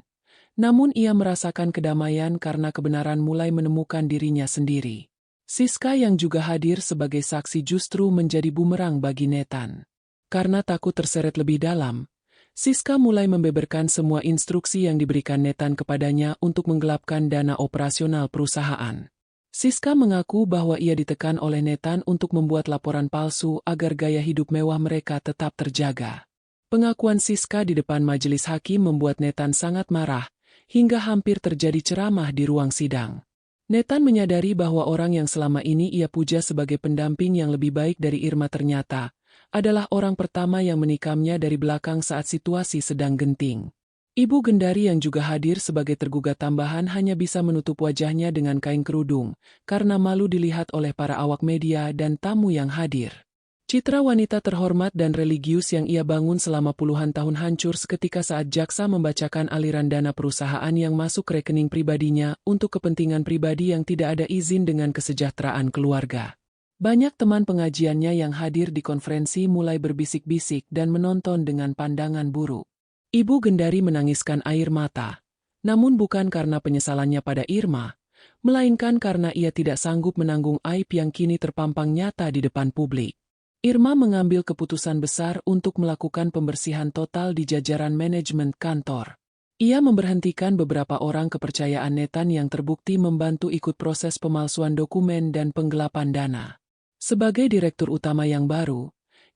namun ia merasakan kedamaian karena kebenaran mulai menemukan dirinya sendiri. Siska yang juga hadir sebagai saksi justru menjadi bumerang bagi Nathan. Karena takut terseret lebih dalam, Siska mulai membeberkan semua instruksi yang diberikan Nathan kepadanya untuk menggelapkan dana operasional perusahaan. Siska mengaku bahwa ia ditekan oleh Nathan untuk membuat laporan palsu agar gaya hidup mewah mereka tetap terjaga. Pengakuan Siska di depan majelis hakim membuat Nathan sangat marah, hingga hampir terjadi ceramah di ruang sidang. Nathan menyadari bahwa orang yang selama ini ia puja sebagai pendamping yang lebih baik dari Irma ternyata adalah orang pertama yang menikamnya dari belakang saat situasi sedang genting. Ibu Gendari yang juga hadir sebagai tergugat tambahan hanya bisa menutup wajahnya dengan kain kerudung, karena malu dilihat oleh para awak media dan tamu yang hadir. Citra wanita terhormat dan religius yang ia bangun selama puluhan tahun hancur seketika saat jaksa membacakan aliran dana perusahaan yang masuk rekening pribadinya untuk kepentingan pribadi yang tidak ada izin dengan kesejahteraan keluarga. Banyak teman pengajiannya yang hadir di konferensi mulai berbisik-bisik dan menonton dengan pandangan buruk. Ibu Gendari menangiskan air mata, namun bukan karena penyesalannya pada Irma, melainkan karena ia tidak sanggup menanggung aib yang kini terpampang nyata di depan publik. Irma mengambil keputusan besar untuk melakukan pembersihan total di jajaran manajemen kantor. Ia memberhentikan beberapa orang kepercayaan Nathan yang terbukti membantu ikut proses pemalsuan dokumen dan penggelapan dana. Sebagai direktur utama yang baru,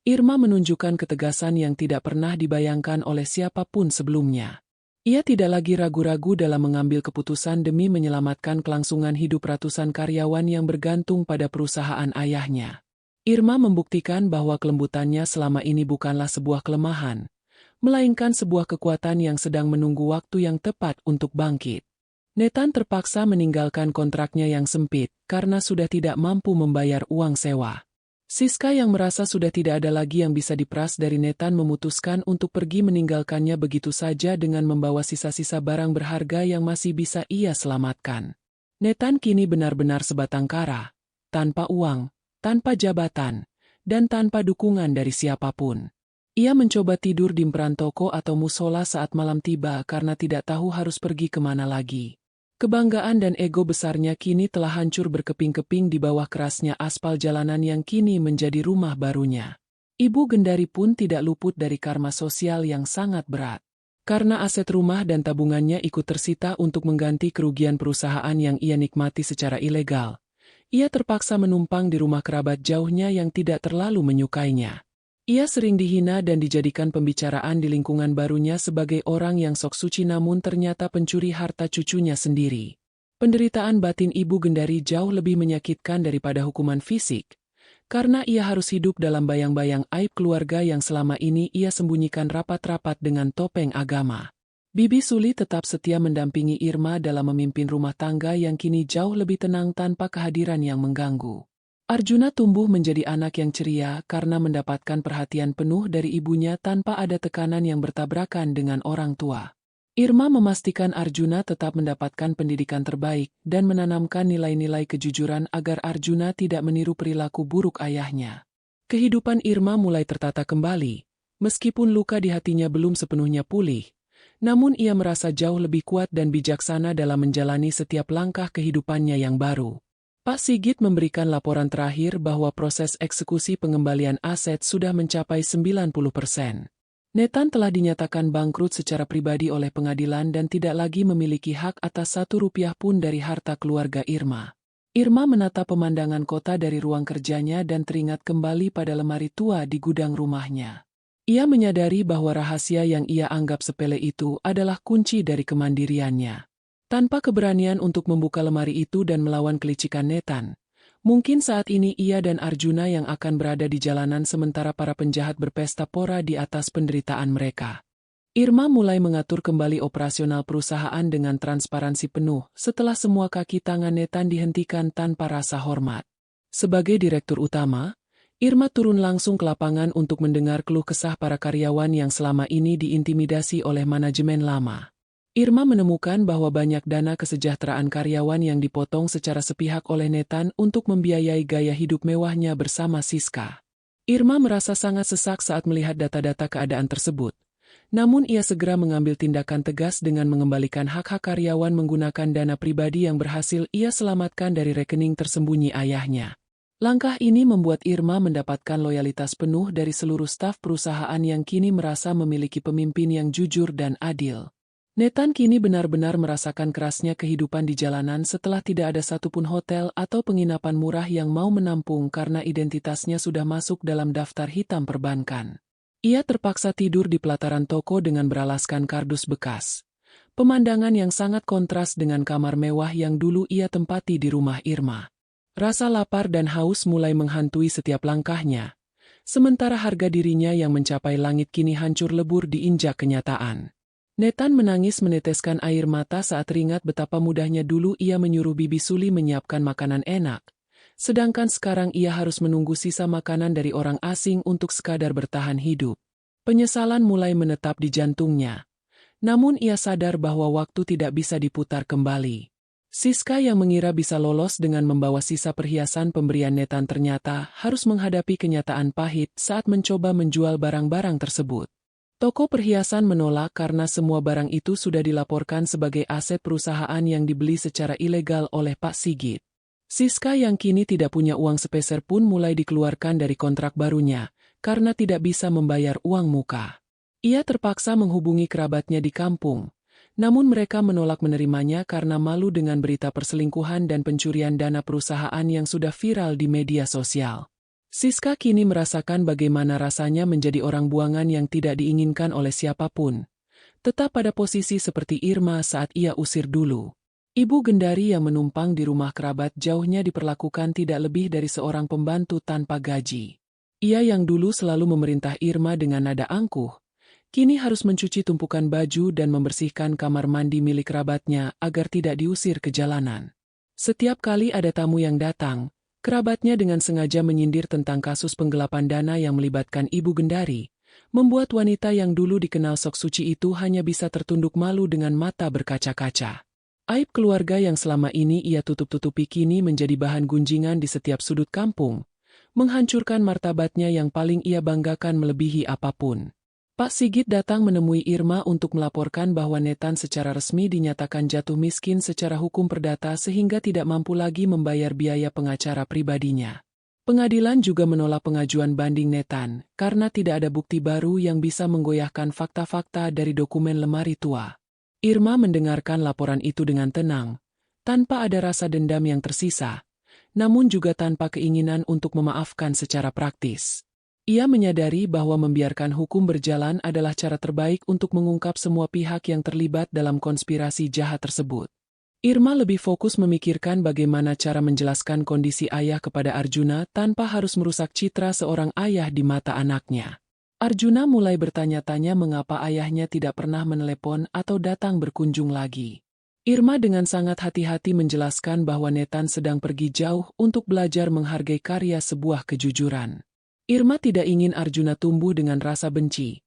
Irma menunjukkan ketegasan yang tidak pernah dibayangkan oleh siapapun sebelumnya. Ia tidak lagi ragu-ragu dalam mengambil keputusan demi menyelamatkan kelangsungan hidup ratusan karyawan yang bergantung pada perusahaan ayahnya. Irma membuktikan bahwa kelembutannya selama ini bukanlah sebuah kelemahan, melainkan sebuah kekuatan yang sedang menunggu waktu yang tepat untuk bangkit. Nathan terpaksa meninggalkan kontraknya yang sempit karena sudah tidak mampu membayar uang sewa. Siska yang merasa sudah tidak ada lagi yang bisa diperas dari Nathan memutuskan untuk pergi meninggalkannya begitu saja dengan membawa sisa-sisa barang berharga yang masih bisa ia selamatkan. Nathan kini benar-benar sebatang kara, tanpa uang, tanpa jabatan, dan tanpa dukungan dari siapapun. Ia mencoba tidur di emperan toko atau musola saat malam tiba karena tidak tahu harus pergi kemana lagi. Kebanggaan dan ego besarnya kini telah hancur berkeping-keping di bawah kerasnya aspal jalanan yang kini menjadi rumah barunya. Ibu Gendari pun tidak luput dari karma sosial yang sangat berat. Karena aset rumah dan tabungannya ikut tersita untuk mengganti kerugian perusahaan yang ia nikmati secara ilegal, ia terpaksa menumpang di rumah kerabat jauhnya yang tidak terlalu menyukainya. Ia sering dihina dan dijadikan pembicaraan di lingkungan barunya sebagai orang yang sok suci namun ternyata pencuri harta cucunya sendiri. Penderitaan batin Ibu Gendari jauh lebih menyakitkan daripada hukuman fisik, karena ia harus hidup dalam bayang-bayang aib keluarga yang selama ini ia sembunyikan rapat-rapat dengan topeng agama. Bibi Suli tetap setia mendampingi Irma dalam memimpin rumah tangga yang kini jauh lebih tenang tanpa kehadiran yang mengganggu. Arjuna tumbuh menjadi anak yang ceria karena mendapatkan perhatian penuh dari ibunya tanpa ada tekanan yang bertabrakan dengan orang tua. Irma memastikan Arjuna tetap mendapatkan pendidikan terbaik dan menanamkan nilai-nilai kejujuran agar Arjuna tidak meniru perilaku buruk ayahnya. Kehidupan Irma mulai tertata kembali, meskipun luka di hatinya belum sepenuhnya pulih, namun ia merasa jauh lebih kuat dan bijaksana dalam menjalani setiap langkah kehidupannya yang baru. Pak Sigit memberikan laporan terakhir bahwa proses eksekusi pengembalian aset sudah mencapai 90%. Nathan telah dinyatakan bangkrut secara pribadi oleh pengadilan dan tidak lagi memiliki hak atas Rp1 pun dari harta keluarga Irma. Irma menatap pemandangan kota dari ruang kerjanya dan teringat kembali pada lemari tua di gudang rumahnya. Ia menyadari bahwa rahasia yang ia anggap sepele itu adalah kunci dari kemandiriannya. Tanpa keberanian untuk membuka lemari itu dan melawan kelicikan Nathan, mungkin saat ini ia dan Arjuna yang akan berada di jalanan sementara para penjahat berpesta pora di atas penderitaan mereka. Irma mulai mengatur kembali operasional perusahaan dengan transparansi penuh setelah semua kaki tangan Nathan dihentikan tanpa rasa hormat. Sebagai direktur utama, Irma turun langsung ke lapangan untuk mendengar keluh kesah para karyawan yang selama ini diintimidasi oleh manajemen lama. Irma menemukan bahwa banyak dana kesejahteraan karyawan yang dipotong secara sepihak oleh Nathan untuk membiayai gaya hidup mewahnya bersama Siska. Irma merasa sangat sesak saat melihat data-data keadaan tersebut. Namun ia segera mengambil tindakan tegas dengan mengembalikan hak-hak karyawan menggunakan dana pribadi yang berhasil ia selamatkan dari rekening tersembunyi ayahnya. Langkah ini membuat Irma mendapatkan loyalitas penuh dari seluruh staf perusahaan yang kini merasa memiliki pemimpin yang jujur dan adil. Nathan kini benar-benar merasakan kerasnya kehidupan di jalanan setelah tidak ada satupun hotel atau penginapan murah yang mau menampung karena identitasnya sudah masuk dalam daftar hitam perbankan. Ia terpaksa tidur di pelataran toko dengan beralaskan kardus bekas. Pemandangan yang sangat kontras dengan kamar mewah yang dulu ia tempati di rumah Irma. Rasa lapar dan haus mulai menghantui setiap langkahnya. Sementara harga dirinya yang mencapai langit kini hancur lebur diinjak kenyataan. Nathan menangis meneteskan air mata saat teringat betapa mudahnya dulu ia menyuruh Bibi Suli menyiapkan makanan enak. Sedangkan sekarang ia harus menunggu sisa makanan dari orang asing untuk sekadar bertahan hidup. Penyesalan mulai menetap di jantungnya. Namun ia sadar bahwa waktu tidak bisa diputar kembali. Siska yang mengira bisa lolos dengan membawa sisa perhiasan pemberian Nathan ternyata harus menghadapi kenyataan pahit saat mencoba menjual barang-barang tersebut. Toko perhiasan menolak karena semua barang itu sudah dilaporkan sebagai aset perusahaan yang dibeli secara ilegal oleh Pak Sigit. Siska yang kini tidak punya uang sepeser pun mulai dikeluarkan dari kontrak barunya, karena tidak bisa membayar uang muka. Ia terpaksa menghubungi kerabatnya di kampung, namun mereka menolak menerimanya karena malu dengan berita perselingkuhan dan pencurian dana perusahaan yang sudah viral di media sosial. Siska kini merasakan bagaimana rasanya menjadi orang buangan yang tidak diinginkan oleh siapapun, tetap pada posisi seperti Irma saat ia usir dulu. Ibu Gendari yang menumpang di rumah kerabat jauhnya diperlakukan tidak lebih dari seorang pembantu tanpa gaji. Ia yang dulu selalu memerintah Irma dengan nada angkuh, kini harus mencuci tumpukan baju dan membersihkan kamar mandi milik kerabatnya agar tidak diusir ke jalanan. Setiap kali ada tamu yang datang, kerabatnya dengan sengaja menyindir tentang kasus penggelapan dana yang melibatkan Ibu Gendari, membuat wanita yang dulu dikenal sok suci itu hanya bisa tertunduk malu dengan mata berkaca-kaca. Aib keluarga yang selama ini ia tutup-tutupi kini menjadi bahan gunjingan di setiap sudut kampung, menghancurkan martabatnya yang paling ia banggakan melebihi apapun. Pak Sigit datang menemui Irma untuk melaporkan bahwa Nathan secara resmi dinyatakan jatuh miskin secara hukum perdata sehingga tidak mampu lagi membayar biaya pengacara pribadinya. Pengadilan juga menolak pengajuan banding Nathan karena tidak ada bukti baru yang bisa menggoyahkan fakta-fakta dari dokumen lemari tua. Irma mendengarkan laporan itu dengan tenang, tanpa ada rasa dendam yang tersisa, namun juga tanpa keinginan untuk memaafkan secara praktis. Ia menyadari bahwa membiarkan hukum berjalan adalah cara terbaik untuk mengungkap semua pihak yang terlibat dalam konspirasi jahat tersebut. Irma lebih fokus memikirkan bagaimana cara menjelaskan kondisi ayah kepada Arjuna tanpa harus merusak citra seorang ayah di mata anaknya. Arjuna mulai bertanya-tanya mengapa ayahnya tidak pernah menelepon atau datang berkunjung lagi. Irma dengan sangat hati-hati menjelaskan bahwa Nathan sedang pergi jauh untuk belajar menghargai karya sebuah kejujuran. Irma tidak ingin Arjuna tumbuh dengan rasa benci,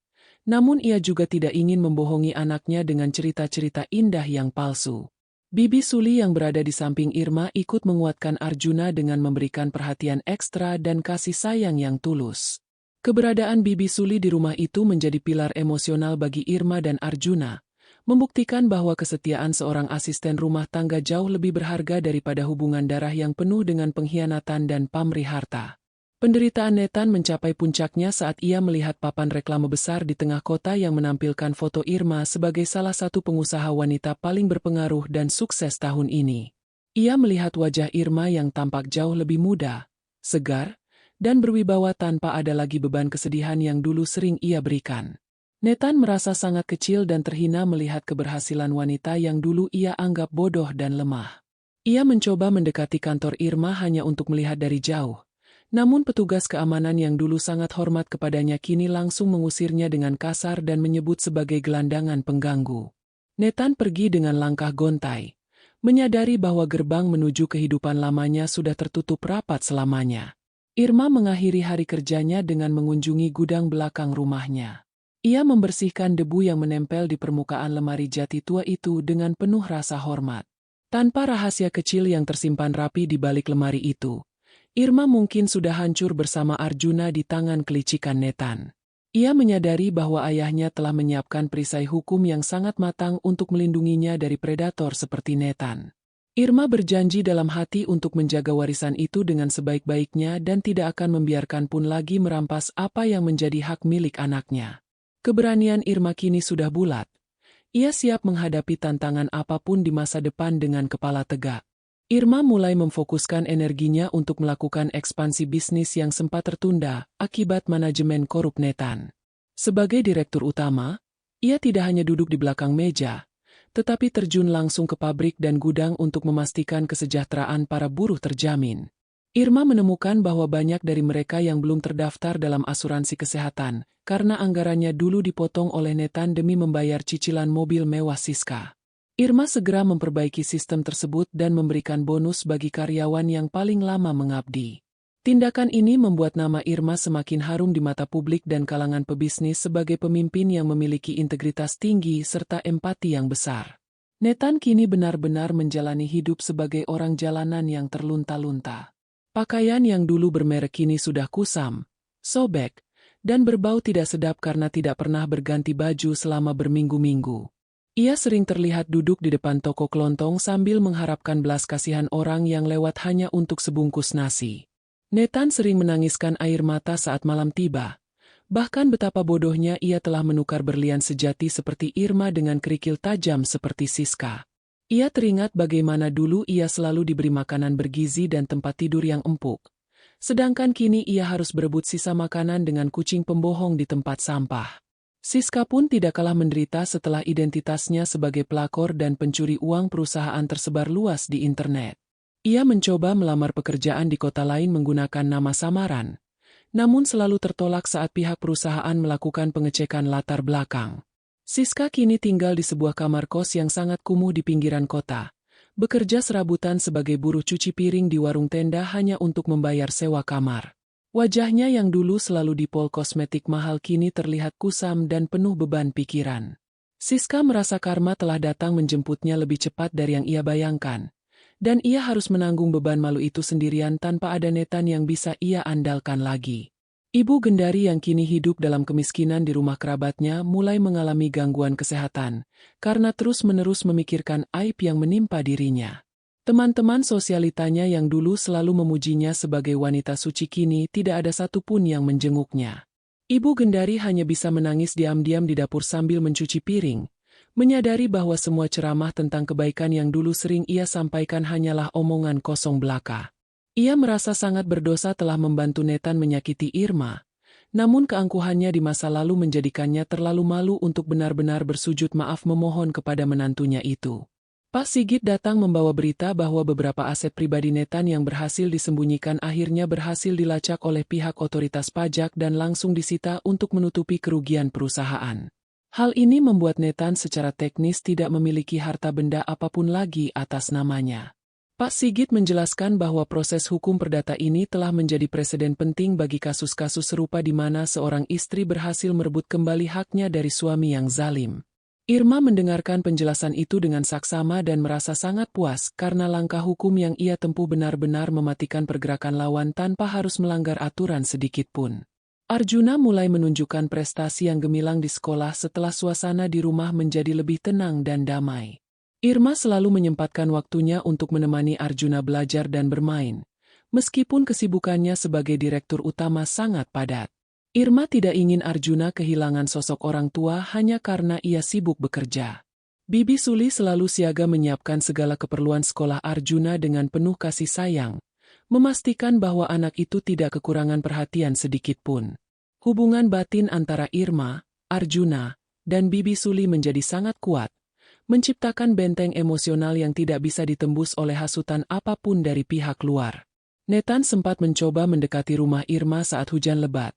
namun ia juga tidak ingin membohongi anaknya dengan cerita-cerita indah yang palsu. Bibi Suli yang berada di samping Irma ikut menguatkan Arjuna dengan memberikan perhatian ekstra dan kasih sayang yang tulus. Keberadaan Bibi Suli di rumah itu menjadi pilar emosional bagi Irma dan Arjuna, membuktikan bahwa kesetiaan seorang asisten rumah tangga jauh lebih berharga daripada hubungan darah yang penuh dengan pengkhianatan dan pamrih harta. Penderitaan Nathan mencapai puncaknya saat ia melihat papan reklame besar di tengah kota yang menampilkan foto Irma sebagai salah satu pengusaha wanita paling berpengaruh dan sukses tahun ini. Ia melihat wajah Irma yang tampak jauh lebih muda, segar, dan berwibawa tanpa ada lagi beban kesedihan yang dulu sering ia berikan. Nathan merasa sangat kecil dan terhina melihat keberhasilan wanita yang dulu ia anggap bodoh dan lemah. Ia mencoba mendekati kantor Irma hanya untuk melihat dari jauh. Namun petugas keamanan yang dulu sangat hormat kepadanya kini langsung mengusirnya dengan kasar dan menyebut sebagai gelandangan pengganggu. Nathan pergi dengan langkah gontai, menyadari bahwa gerbang menuju kehidupan lamanya sudah tertutup rapat selamanya. Irma mengakhiri hari kerjanya dengan mengunjungi gudang belakang rumahnya. Ia membersihkan debu yang menempel di permukaan lemari jati tua itu dengan penuh rasa hormat. Tanpa rahasia kecil yang tersimpan rapi di balik lemari itu, Irma mungkin sudah hancur bersama Arjuna di tangan kelicikan Nathan. Ia menyadari bahwa ayahnya telah menyiapkan perisai hukum yang sangat matang untuk melindunginya dari predator seperti Nathan. Irma berjanji dalam hati untuk menjaga warisan itu dengan sebaik-baiknya dan tidak akan membiarkan pun lagi merampas apa yang menjadi hak milik anaknya. Keberanian Irma kini sudah bulat. Ia siap menghadapi tantangan apapun di masa depan dengan kepala tegak. Irma mulai memfokuskan energinya untuk melakukan ekspansi bisnis yang sempat tertunda akibat manajemen korup Nathan. Sebagai direktur utama, ia tidak hanya duduk di belakang meja, tetapi terjun langsung ke pabrik dan gudang untuk memastikan kesejahteraan para buruh terjamin. Irma menemukan bahwa banyak dari mereka yang belum terdaftar dalam asuransi kesehatan, karena anggarannya dulu dipotong oleh Nathan demi membayar cicilan mobil mewah Siska. Irma segera memperbaiki sistem tersebut dan memberikan bonus bagi karyawan yang paling lama mengabdi. Tindakan ini membuat nama Irma semakin harum di mata publik dan kalangan pebisnis sebagai pemimpin yang memiliki integritas tinggi serta empati yang besar. Nathan kini benar-benar menjalani hidup sebagai orang jalanan yang terlunta-lunta. Pakaian yang dulu bermerek kini sudah kusam, sobek, dan berbau tidak sedap karena tidak pernah berganti baju selama berminggu-minggu. Ia sering terlihat duduk di depan toko kelontong sambil mengharapkan belas kasihan orang yang lewat hanya untuk sebungkus nasi. Nathan sering menangiskan air mata saat malam tiba. Bahkan betapa bodohnya ia telah menukar berlian sejati seperti Irma dengan kerikil tajam seperti Siska. Ia teringat bagaimana dulu ia selalu diberi makanan bergizi dan tempat tidur yang empuk. Sedangkan kini ia harus berebut sisa makanan dengan kucing pembohong di tempat sampah. Siska pun tidak kalah menderita setelah identitasnya sebagai pelakor dan pencuri uang perusahaan tersebar luas di internet. Ia mencoba melamar pekerjaan di kota lain menggunakan nama samaran, namun selalu tertolak saat pihak perusahaan melakukan pengecekan latar belakang. Siska kini tinggal di sebuah kamar kos yang sangat kumuh di pinggiran kota, bekerja serabutan sebagai buruh cuci piring di warung tenda hanya untuk membayar sewa kamar. Wajahnya yang dulu selalu dipol kosmetik mahal kini terlihat kusam dan penuh beban pikiran. Siska merasa karma telah datang menjemputnya lebih cepat dari yang ia bayangkan, dan ia harus menanggung beban malu itu sendirian tanpa ada Nathan yang bisa ia andalkan lagi. Ibu Gendari yang kini hidup dalam kemiskinan di rumah kerabatnya mulai mengalami gangguan kesehatan, karena terus-menerus memikirkan aib yang menimpa dirinya. Teman-teman sosialitanya yang dulu selalu memujinya sebagai wanita suci kini tidak ada satupun yang menjenguknya. Ibu Gendari hanya bisa menangis diam-diam di dapur sambil mencuci piring, menyadari bahwa semua ceramah tentang kebaikan yang dulu sering ia sampaikan hanyalah omongan kosong belaka. Ia merasa sangat berdosa telah membantu Nathan menyakiti Irma, namun keangkuhannya di masa lalu menjadikannya terlalu malu untuk benar-benar bersujud maaf memohon kepada menantunya itu. Pak Sigit datang membawa berita bahwa beberapa aset pribadi Nathan yang berhasil disembunyikan akhirnya berhasil dilacak oleh pihak otoritas pajak dan langsung disita untuk menutupi kerugian perusahaan. Hal ini membuat Nathan secara teknis tidak memiliki harta benda apapun lagi atas namanya. Pak Sigit menjelaskan bahwa proses hukum perdata ini telah menjadi preseden penting bagi kasus-kasus serupa di mana seorang istri berhasil merebut kembali haknya dari suami yang zalim. Irma mendengarkan penjelasan itu dengan saksama dan merasa sangat puas karena langkah hukum yang ia tempuh benar-benar mematikan pergerakan lawan tanpa harus melanggar aturan sedikit pun. Arjuna mulai menunjukkan prestasi yang gemilang di sekolah setelah suasana di rumah menjadi lebih tenang dan damai. Irma selalu menyempatkan waktunya untuk menemani Arjuna belajar dan bermain, meskipun kesibukannya sebagai direktur utama sangat padat. Irma tidak ingin Arjuna kehilangan sosok orang tua hanya karena ia sibuk bekerja. Bibi Suli selalu siaga menyiapkan segala keperluan sekolah Arjuna dengan penuh kasih sayang, memastikan bahwa anak itu tidak kekurangan perhatian sedikit pun. Hubungan batin antara Irma, Arjuna, dan Bibi Suli menjadi sangat kuat, menciptakan benteng emosional yang tidak bisa ditembus oleh hasutan apapun dari pihak luar. Nathan sempat mencoba mendekati rumah Irma saat hujan lebat,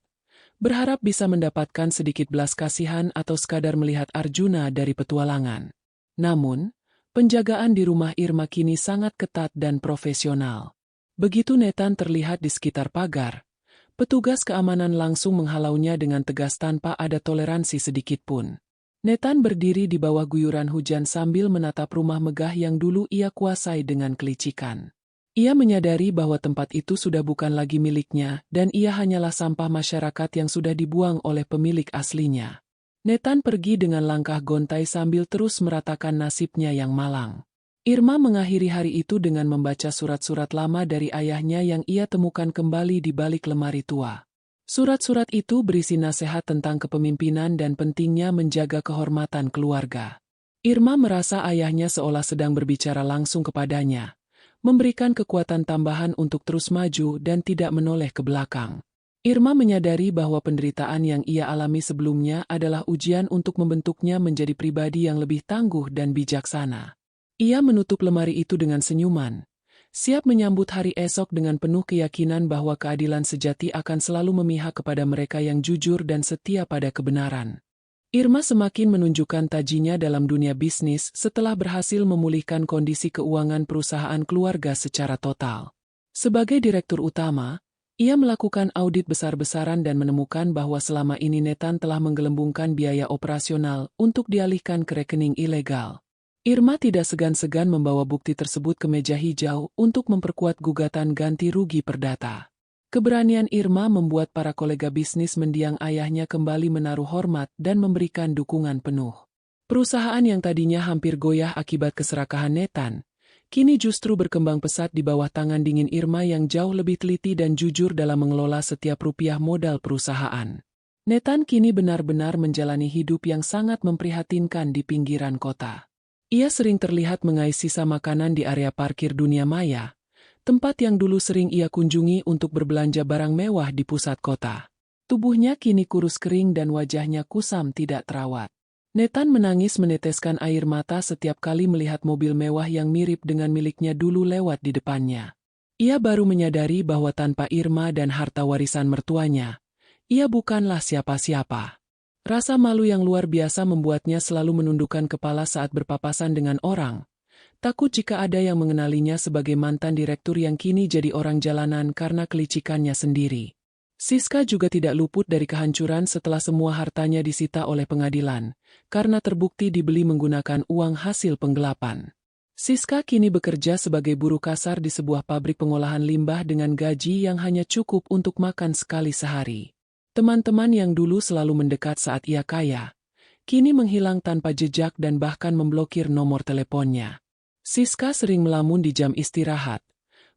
berharap bisa mendapatkan sedikit belas kasihan atau sekadar melihat Arjuna dari petualangan. Namun, penjagaan di rumah Irma kini sangat ketat dan profesional. Begitu Nathan terlihat di sekitar pagar, petugas keamanan langsung menghalaunya dengan tegas tanpa ada toleransi sedikit pun. Nathan berdiri di bawah guyuran hujan sambil menatap rumah megah yang dulu ia kuasai dengan kelicikan. Ia menyadari bahwa tempat itu sudah bukan lagi miliknya dan ia hanyalah sampah masyarakat yang sudah dibuang oleh pemilik aslinya. Nathan pergi dengan langkah gontai sambil terus meratakan nasibnya yang malang. Irma mengakhiri hari itu dengan membaca surat-surat lama dari ayahnya yang ia temukan kembali di balik lemari tua. Surat-surat itu berisi nasihat tentang kepemimpinan dan pentingnya menjaga kehormatan keluarga. Irma merasa ayahnya seolah sedang berbicara langsung kepadanya, memberikan kekuatan tambahan untuk terus maju dan tidak menoleh ke belakang. Irma menyadari bahwa penderitaan yang ia alami sebelumnya adalah ujian untuk membentuknya menjadi pribadi yang lebih tangguh dan bijaksana. Ia menutup lemari itu dengan senyuman, siap menyambut hari esok dengan penuh keyakinan bahwa keadilan sejati akan selalu memihak kepada mereka yang jujur dan setia pada kebenaran. Irma semakin menunjukkan tajinya dalam dunia bisnis setelah berhasil memulihkan kondisi keuangan perusahaan keluarga secara total. Sebagai direktur utama, ia melakukan audit besar-besaran dan menemukan bahwa selama ini Nathan telah menggelembungkan biaya operasional untuk dialihkan ke rekening ilegal. Irma tidak segan-segan membawa bukti tersebut ke meja hijau untuk memperkuat gugatan ganti rugi perdata. Keberanian Irma membuat para kolega bisnis mendiang ayahnya kembali menaruh hormat dan memberikan dukungan penuh. Perusahaan yang tadinya hampir goyah akibat keserakahan Nathan, kini justru berkembang pesat di bawah tangan dingin Irma yang jauh lebih teliti dan jujur dalam mengelola setiap rupiah modal perusahaan. Nathan kini benar-benar menjalani hidup yang sangat memprihatinkan di pinggiran kota. Ia sering terlihat mengais sisa makanan di area parkir Dunia Maya, tempat yang dulu sering ia kunjungi untuk berbelanja barang mewah di pusat kota. Tubuhnya kini kurus kering dan wajahnya kusam tidak terawat. Nathan menangis meneteskan air mata setiap kali melihat mobil mewah yang mirip dengan miliknya dulu lewat di depannya. Ia baru menyadari bahwa tanpa Irma dan harta warisan mertuanya, ia bukanlah siapa-siapa. Rasa malu yang luar biasa membuatnya selalu menundukkan kepala saat berpapasan dengan orang, takut jika ada yang mengenalinya sebagai mantan direktur yang kini jadi orang jalanan karena kelicikannya sendiri. Siska juga tidak luput dari kehancuran setelah semua hartanya disita oleh pengadilan, karena terbukti dibeli menggunakan uang hasil penggelapan. Siska kini bekerja sebagai buruh kasar di sebuah pabrik pengolahan limbah dengan gaji yang hanya cukup untuk makan sekali sehari. Teman-teman yang dulu selalu mendekat saat ia kaya, kini menghilang tanpa jejak dan bahkan memblokir nomor teleponnya. Siska sering melamun di jam istirahat,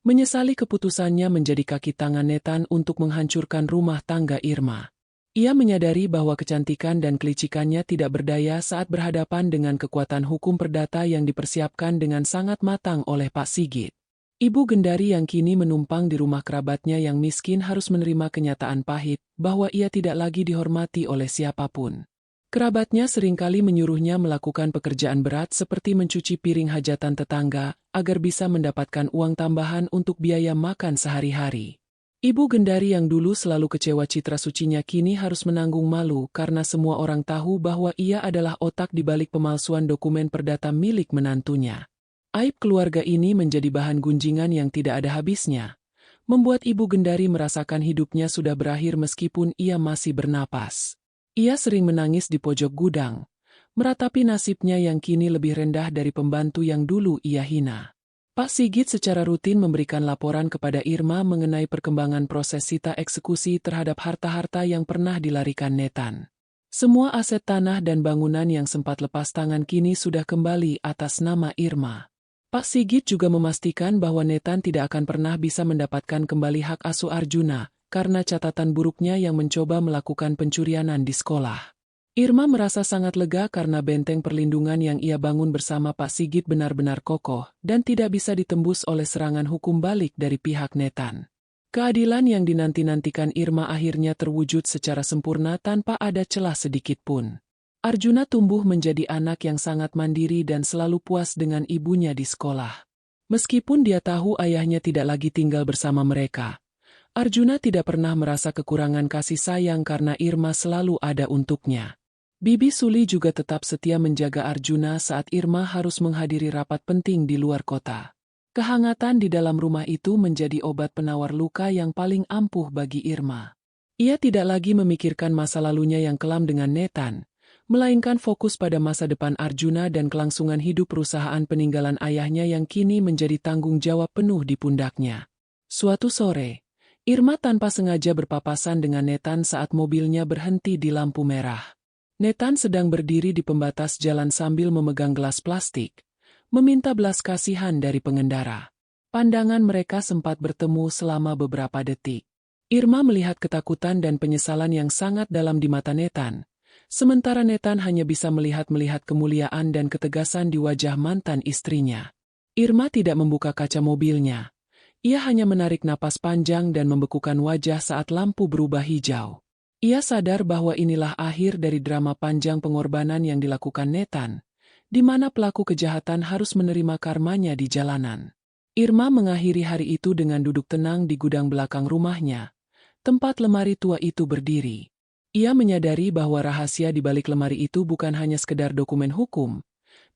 menyesali keputusannya menjadi kaki tangan Nathan untuk menghancurkan rumah tangga Irma. Ia menyadari bahwa kecantikan dan kelicikannya tidak berdaya saat berhadapan dengan kekuatan hukum perdata yang dipersiapkan dengan sangat matang oleh Pak Sigit. Ibu Gendari yang kini menumpang di rumah kerabatnya yang miskin harus menerima kenyataan pahit bahwa ia tidak lagi dihormati oleh siapapun. Kerabatnya seringkali menyuruhnya melakukan pekerjaan berat seperti mencuci piring hajatan tetangga agar bisa mendapatkan uang tambahan untuk biaya makan sehari-hari. Ibu Gendari yang dulu selalu kecewa citra sucinya kini harus menanggung malu karena semua orang tahu bahwa ia adalah otak di balik pemalsuan dokumen perdata milik menantunya. Aib keluarga ini menjadi bahan gunjingan yang tidak ada habisnya, membuat Ibu Gendari merasakan hidupnya sudah berakhir meskipun ia masih bernapas. Ia sering menangis di pojok gudang, meratapi nasibnya yang kini lebih rendah dari pembantu yang dulu ia hina. Pak Sigit secara rutin memberikan laporan kepada Irma mengenai perkembangan proses sita eksekusi terhadap harta-harta yang pernah dilarikan Nathan. Semua aset tanah dan bangunan yang sempat lepas tangan kini sudah kembali atas nama Irma. Pak Sigit juga memastikan bahwa Nathan tidak akan pernah bisa mendapatkan kembali hak asuh Arjuna, karena catatan buruknya yang mencoba melakukan pencurianan di sekolah. Irma merasa sangat lega karena benteng perlindungan yang ia bangun bersama Pak Sigit benar-benar kokoh dan tidak bisa ditembus oleh serangan hukum balik dari pihak Nathan. Keadilan yang dinanti-nantikan Irma akhirnya terwujud secara sempurna tanpa ada celah sedikit pun. Arjuna tumbuh menjadi anak yang sangat mandiri dan selalu puas dengan ibunya di sekolah. Meskipun dia tahu ayahnya tidak lagi tinggal bersama mereka, Arjuna tidak pernah merasa kekurangan kasih sayang karena Irma selalu ada untuknya. Bibi Suli juga tetap setia menjaga Arjuna saat Irma harus menghadiri rapat penting di luar kota. Kehangatan di dalam rumah itu menjadi obat penawar luka yang paling ampuh bagi Irma. Ia tidak lagi memikirkan masa lalunya yang kelam dengan Nathan, melainkan fokus pada masa depan Arjuna dan kelangsungan hidup perusahaan peninggalan ayahnya yang kini menjadi tanggung jawab penuh di pundaknya. Suatu sore, Irma tanpa sengaja berpapasan dengan Nathan saat mobilnya berhenti di lampu merah. Nathan sedang berdiri di pembatas jalan sambil memegang gelas plastik, meminta belas kasihan dari pengendara. Pandangan mereka sempat bertemu selama beberapa detik. Irma melihat ketakutan dan penyesalan yang sangat dalam di mata Nathan, sementara Nathan hanya bisa melihat kemuliaan dan ketegasan di wajah mantan istrinya. Irma tidak membuka kaca mobilnya. Ia hanya menarik napas panjang dan membekukan wajah saat lampu berubah hijau. Ia sadar bahwa inilah akhir dari drama panjang pengorbanan yang dilakukan Nathan, di mana pelaku kejahatan harus menerima karmanya di jalanan. Irma mengakhiri hari itu dengan duduk tenang di gudang belakang rumahnya, tempat lemari tua itu berdiri. Ia menyadari bahwa rahasia di balik lemari itu bukan hanya sekedar dokumen hukum,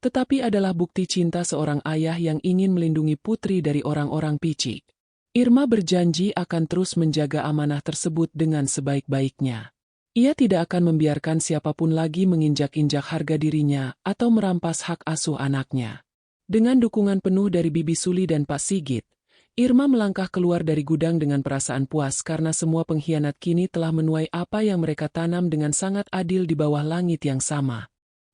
tetapi adalah bukti cinta seorang ayah yang ingin melindungi putri dari orang-orang picik. Irma berjanji akan terus menjaga amanah tersebut dengan sebaik-baiknya. Ia tidak akan membiarkan siapapun lagi menginjak-injak harga dirinya atau merampas hak asuh anaknya. Dengan dukungan penuh dari Bibi Suli dan Pak Sigit, Irma melangkah keluar dari gudang dengan perasaan puas karena semua pengkhianat kini telah menuai apa yang mereka tanam dengan sangat adil di bawah langit yang sama.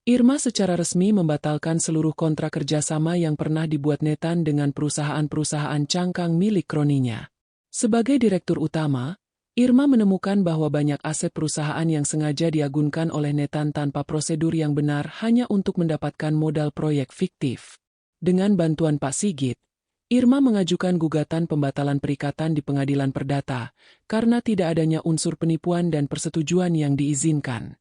Irma secara resmi membatalkan seluruh kontrak kerjasama yang pernah dibuat Nathan dengan perusahaan-perusahaan cangkang milik kroninya. Sebagai direktur utama, Irma menemukan bahwa banyak aset perusahaan yang sengaja diagunkan oleh Nathan tanpa prosedur yang benar hanya untuk mendapatkan modal proyek fiktif. Dengan bantuan Pak Sigit, Irma mengajukan gugatan pembatalan perikatan di pengadilan perdata karena tidak adanya unsur penipuan dan persetujuan yang diizinkan.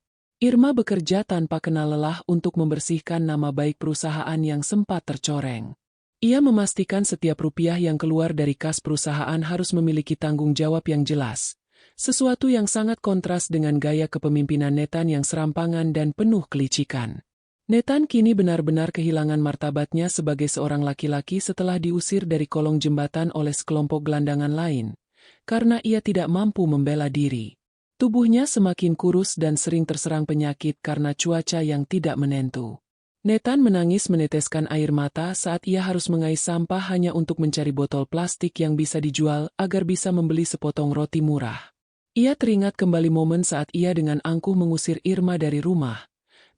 Irma bekerja tanpa kenal lelah untuk membersihkan nama baik perusahaan yang sempat tercoreng. Ia memastikan setiap rupiah yang keluar dari kas perusahaan harus memiliki tanggung jawab yang jelas, sesuatu yang sangat kontras dengan gaya kepemimpinan Nathan yang serampangan dan penuh kelicikan. Nathan kini benar-benar kehilangan martabatnya sebagai seorang laki-laki setelah diusir dari kolong jembatan oleh sekelompok gelandangan lain, karena ia tidak mampu membela diri. Tubuhnya semakin kurus dan sering terserang penyakit karena cuaca yang tidak menentu. Nathan menangis meneteskan air mata saat ia harus mengais sampah hanya untuk mencari botol plastik yang bisa dijual agar bisa membeli sepotong roti murah. Ia teringat kembali momen saat ia dengan angkuh mengusir Irma dari rumah,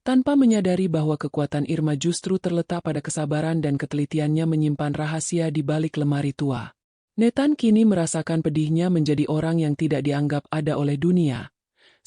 tanpa menyadari bahwa kekuatan Irma justru terletak pada kesabaran dan ketelitiannya menyimpan rahasia di balik lemari tua. Nathan kini merasakan pedihnya menjadi orang yang tidak dianggap ada oleh dunia.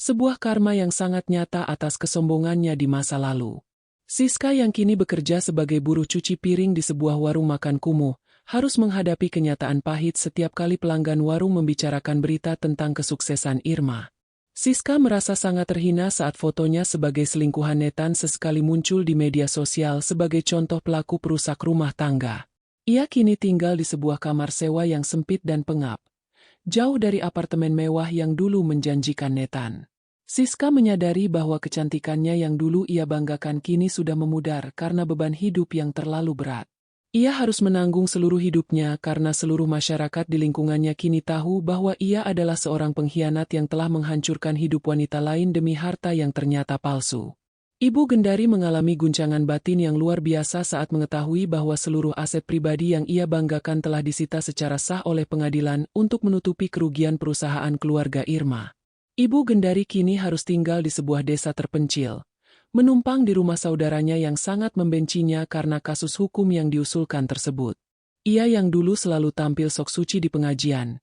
Sebuah karma yang sangat nyata atas kesombongannya di masa lalu. Siska yang kini bekerja sebagai buruh cuci piring di sebuah warung makan kumuh, harus menghadapi kenyataan pahit setiap kali pelanggan warung membicarakan berita tentang kesuksesan Irma. Siska merasa sangat terhina saat fotonya sebagai selingkuhan Nathan sesekali muncul di media sosial sebagai contoh pelaku perusak rumah tangga. Ia kini tinggal di sebuah kamar sewa yang sempit dan pengap, jauh dari apartemen mewah yang dulu menjanjikan Nathan. Siska menyadari bahwa kecantikannya yang dulu ia banggakan kini sudah memudar karena beban hidup yang terlalu berat. Ia harus menanggung seluruh hidupnya karena seluruh masyarakat di lingkungannya kini tahu bahwa ia adalah seorang pengkhianat yang telah menghancurkan hidup wanita lain demi harta yang ternyata palsu. Ibu Gendari mengalami guncangan batin yang luar biasa saat mengetahui bahwa seluruh aset pribadi yang ia banggakan telah disita secara sah oleh pengadilan untuk menutupi kerugian perusahaan keluarga Irma. Ibu Gendari kini harus tinggal di sebuah desa terpencil, menumpang di rumah saudaranya yang sangat membencinya karena kasus hukum yang diusulkan tersebut. Ia yang dulu selalu tampil sok suci di pengajian,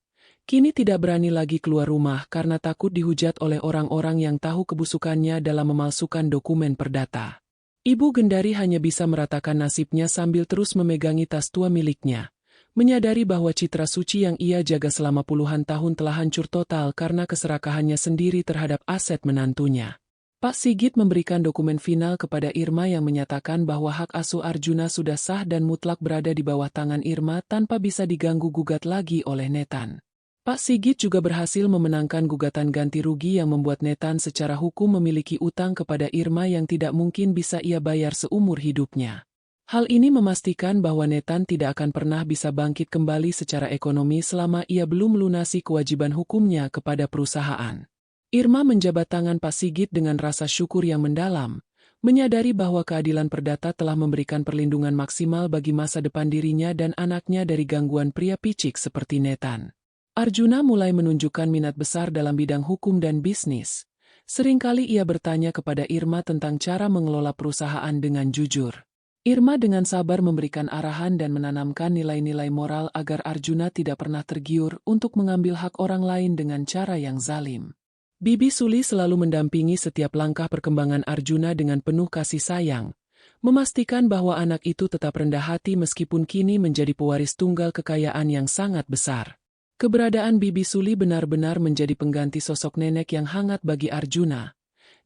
kini tidak berani lagi keluar rumah karena takut dihujat oleh orang-orang yang tahu kebusukannya dalam memalsukan dokumen perdata. Ibu Gendari hanya bisa meratakan nasibnya sambil terus memegangi tas tua miliknya, menyadari bahwa citra suci yang ia jaga selama puluhan tahun telah hancur total karena keserakahannya sendiri terhadap aset menantunya. Pak Sigit memberikan dokumen final kepada Irma yang menyatakan bahwa hak asuh Arjuna sudah sah dan mutlak berada di bawah tangan Irma tanpa bisa diganggu-gugat lagi oleh Netan. Pak Sigit juga berhasil memenangkan gugatan ganti rugi yang membuat Netan secara hukum memiliki utang kepada Irma yang tidak mungkin bisa ia bayar seumur hidupnya. Hal ini memastikan bahwa Netan tidak akan pernah bisa bangkit kembali secara ekonomi selama ia belum melunasi kewajiban hukumnya kepada perusahaan. Irma menjabat tangan Pak Sigit dengan rasa syukur yang mendalam, menyadari bahwa keadilan perdata telah memberikan perlindungan maksimal bagi masa depan dirinya dan anaknya dari gangguan pria picik seperti Netan. Arjuna mulai menunjukkan minat besar dalam bidang hukum dan bisnis. Seringkali ia bertanya kepada Irma tentang cara mengelola perusahaan dengan jujur. Irma dengan sabar memberikan arahan dan menanamkan nilai-nilai moral agar Arjuna tidak pernah tergiur untuk mengambil hak orang lain dengan cara yang zalim. Bibi Suli selalu mendampingi setiap langkah perkembangan Arjuna dengan penuh kasih sayang, memastikan bahwa anak itu tetap rendah hati meskipun kini menjadi pewaris tunggal kekayaan yang sangat besar. Keberadaan Bibi Suli benar-benar menjadi pengganti sosok nenek yang hangat bagi Arjuna,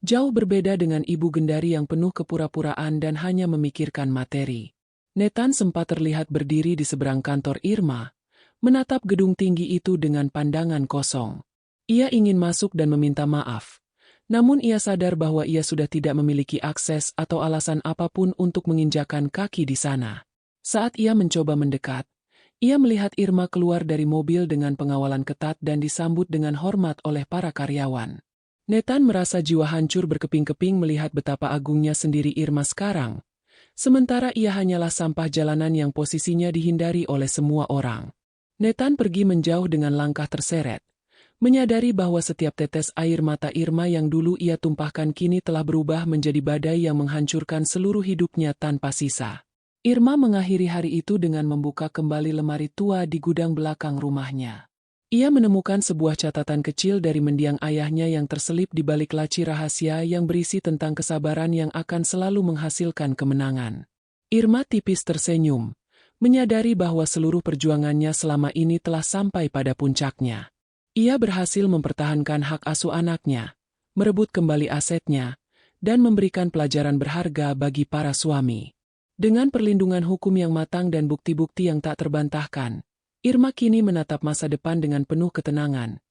jauh berbeda dengan Ibu Gendari yang penuh kepura-puraan dan hanya memikirkan materi. Netan sempat terlihat berdiri di seberang kantor Irma, menatap gedung tinggi itu dengan pandangan kosong. Ia ingin masuk dan meminta maaf. Namun ia sadar bahwa ia sudah tidak memiliki akses atau alasan apapun untuk menginjakan kaki di sana. Saat ia mencoba mendekat, ia melihat Irma keluar dari mobil dengan pengawalan ketat dan disambut dengan hormat oleh para karyawan. Netan merasa jiwa hancur berkeping-keping melihat betapa agungnya sendiri Irma sekarang. Sementara ia hanyalah sampah jalanan yang posisinya dihindari oleh semua orang. Netan pergi menjauh dengan langkah terseret, menyadari bahwa setiap tetes air mata Irma yang dulu ia tumpahkan kini telah berubah menjadi badai yang menghancurkan seluruh hidupnya tanpa sisa. Irma mengakhiri hari itu dengan membuka kembali lemari tua di gudang belakang rumahnya. Ia menemukan sebuah catatan kecil dari mendiang ayahnya yang terselip di balik laci rahasia yang berisi tentang kesabaran yang akan selalu menghasilkan kemenangan. Irma tipis tersenyum, menyadari bahwa seluruh perjuangannya selama ini telah sampai pada puncaknya. Ia berhasil mempertahankan hak asuh anaknya, merebut kembali asetnya, dan memberikan pelajaran berharga bagi para suami. Dengan perlindungan hukum yang matang dan bukti-bukti yang tak terbantahkan, Irma kini menatap masa depan dengan penuh ketenangan,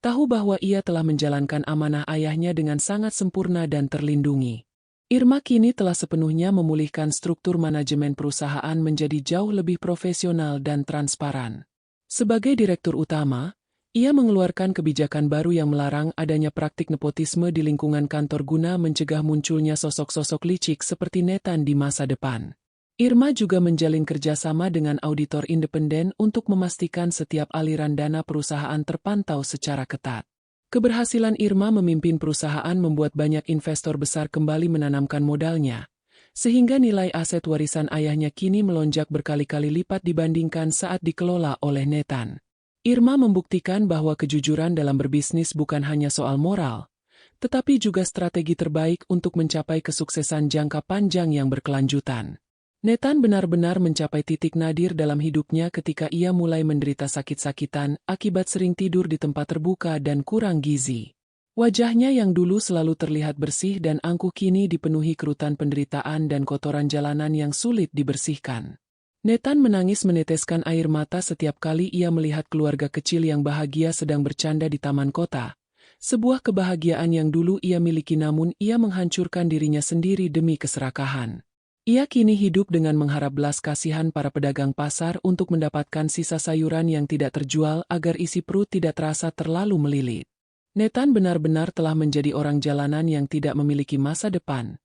tahu bahwa ia telah menjalankan amanah ayahnya dengan sangat sempurna dan terlindungi. Irma kini telah sepenuhnya memulihkan struktur manajemen perusahaan menjadi jauh lebih profesional dan transparan. Sebagai direktur utama, ia mengeluarkan kebijakan baru yang melarang adanya praktik nepotisme di lingkungan kantor guna mencegah munculnya sosok-sosok licik seperti Netan di masa depan. Irma juga menjalin kerjasama dengan auditor independen untuk memastikan setiap aliran dana perusahaan terpantau secara ketat. Keberhasilan Irma memimpin perusahaan membuat banyak investor besar kembali menanamkan modalnya, sehingga nilai aset warisan ayahnya kini melonjak berkali-kali lipat dibandingkan saat dikelola oleh Netan. Irma membuktikan bahwa kejujuran dalam berbisnis bukan hanya soal moral, tetapi juga strategi terbaik untuk mencapai kesuksesan jangka panjang yang berkelanjutan. Netan benar-benar mencapai titik nadir dalam hidupnya ketika ia mulai menderita sakit-sakitan akibat sering tidur di tempat terbuka dan kurang gizi. Wajahnya yang dulu selalu terlihat bersih dan angkuh kini dipenuhi kerutan penderitaan dan kotoran jalanan yang sulit dibersihkan. Netan menangis meneteskan air mata setiap kali ia melihat keluarga kecil yang bahagia sedang bercanda di taman kota. Sebuah kebahagiaan yang dulu ia miliki namun ia menghancurkan dirinya sendiri demi keserakahan. Ia kini hidup dengan mengharap belas kasihan para pedagang pasar untuk mendapatkan sisa sayuran yang tidak terjual agar isi perut tidak terasa terlalu melilit. Netan benar-benar telah menjadi orang jalanan yang tidak memiliki masa depan.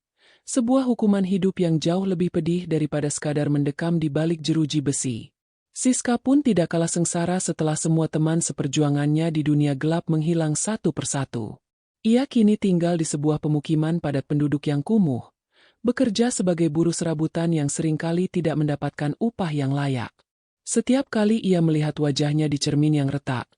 Sebuah hukuman hidup yang jauh lebih pedih daripada sekadar mendekam di balik jeruji besi. Siska pun tidak kalah sengsara setelah semua teman seperjuangannya di dunia gelap menghilang satu persatu. Ia kini tinggal di sebuah pemukiman padat penduduk yang kumuh, bekerja sebagai buruh serabutan yang seringkali tidak mendapatkan upah yang layak. Setiap kali ia melihat wajahnya di cermin yang retak,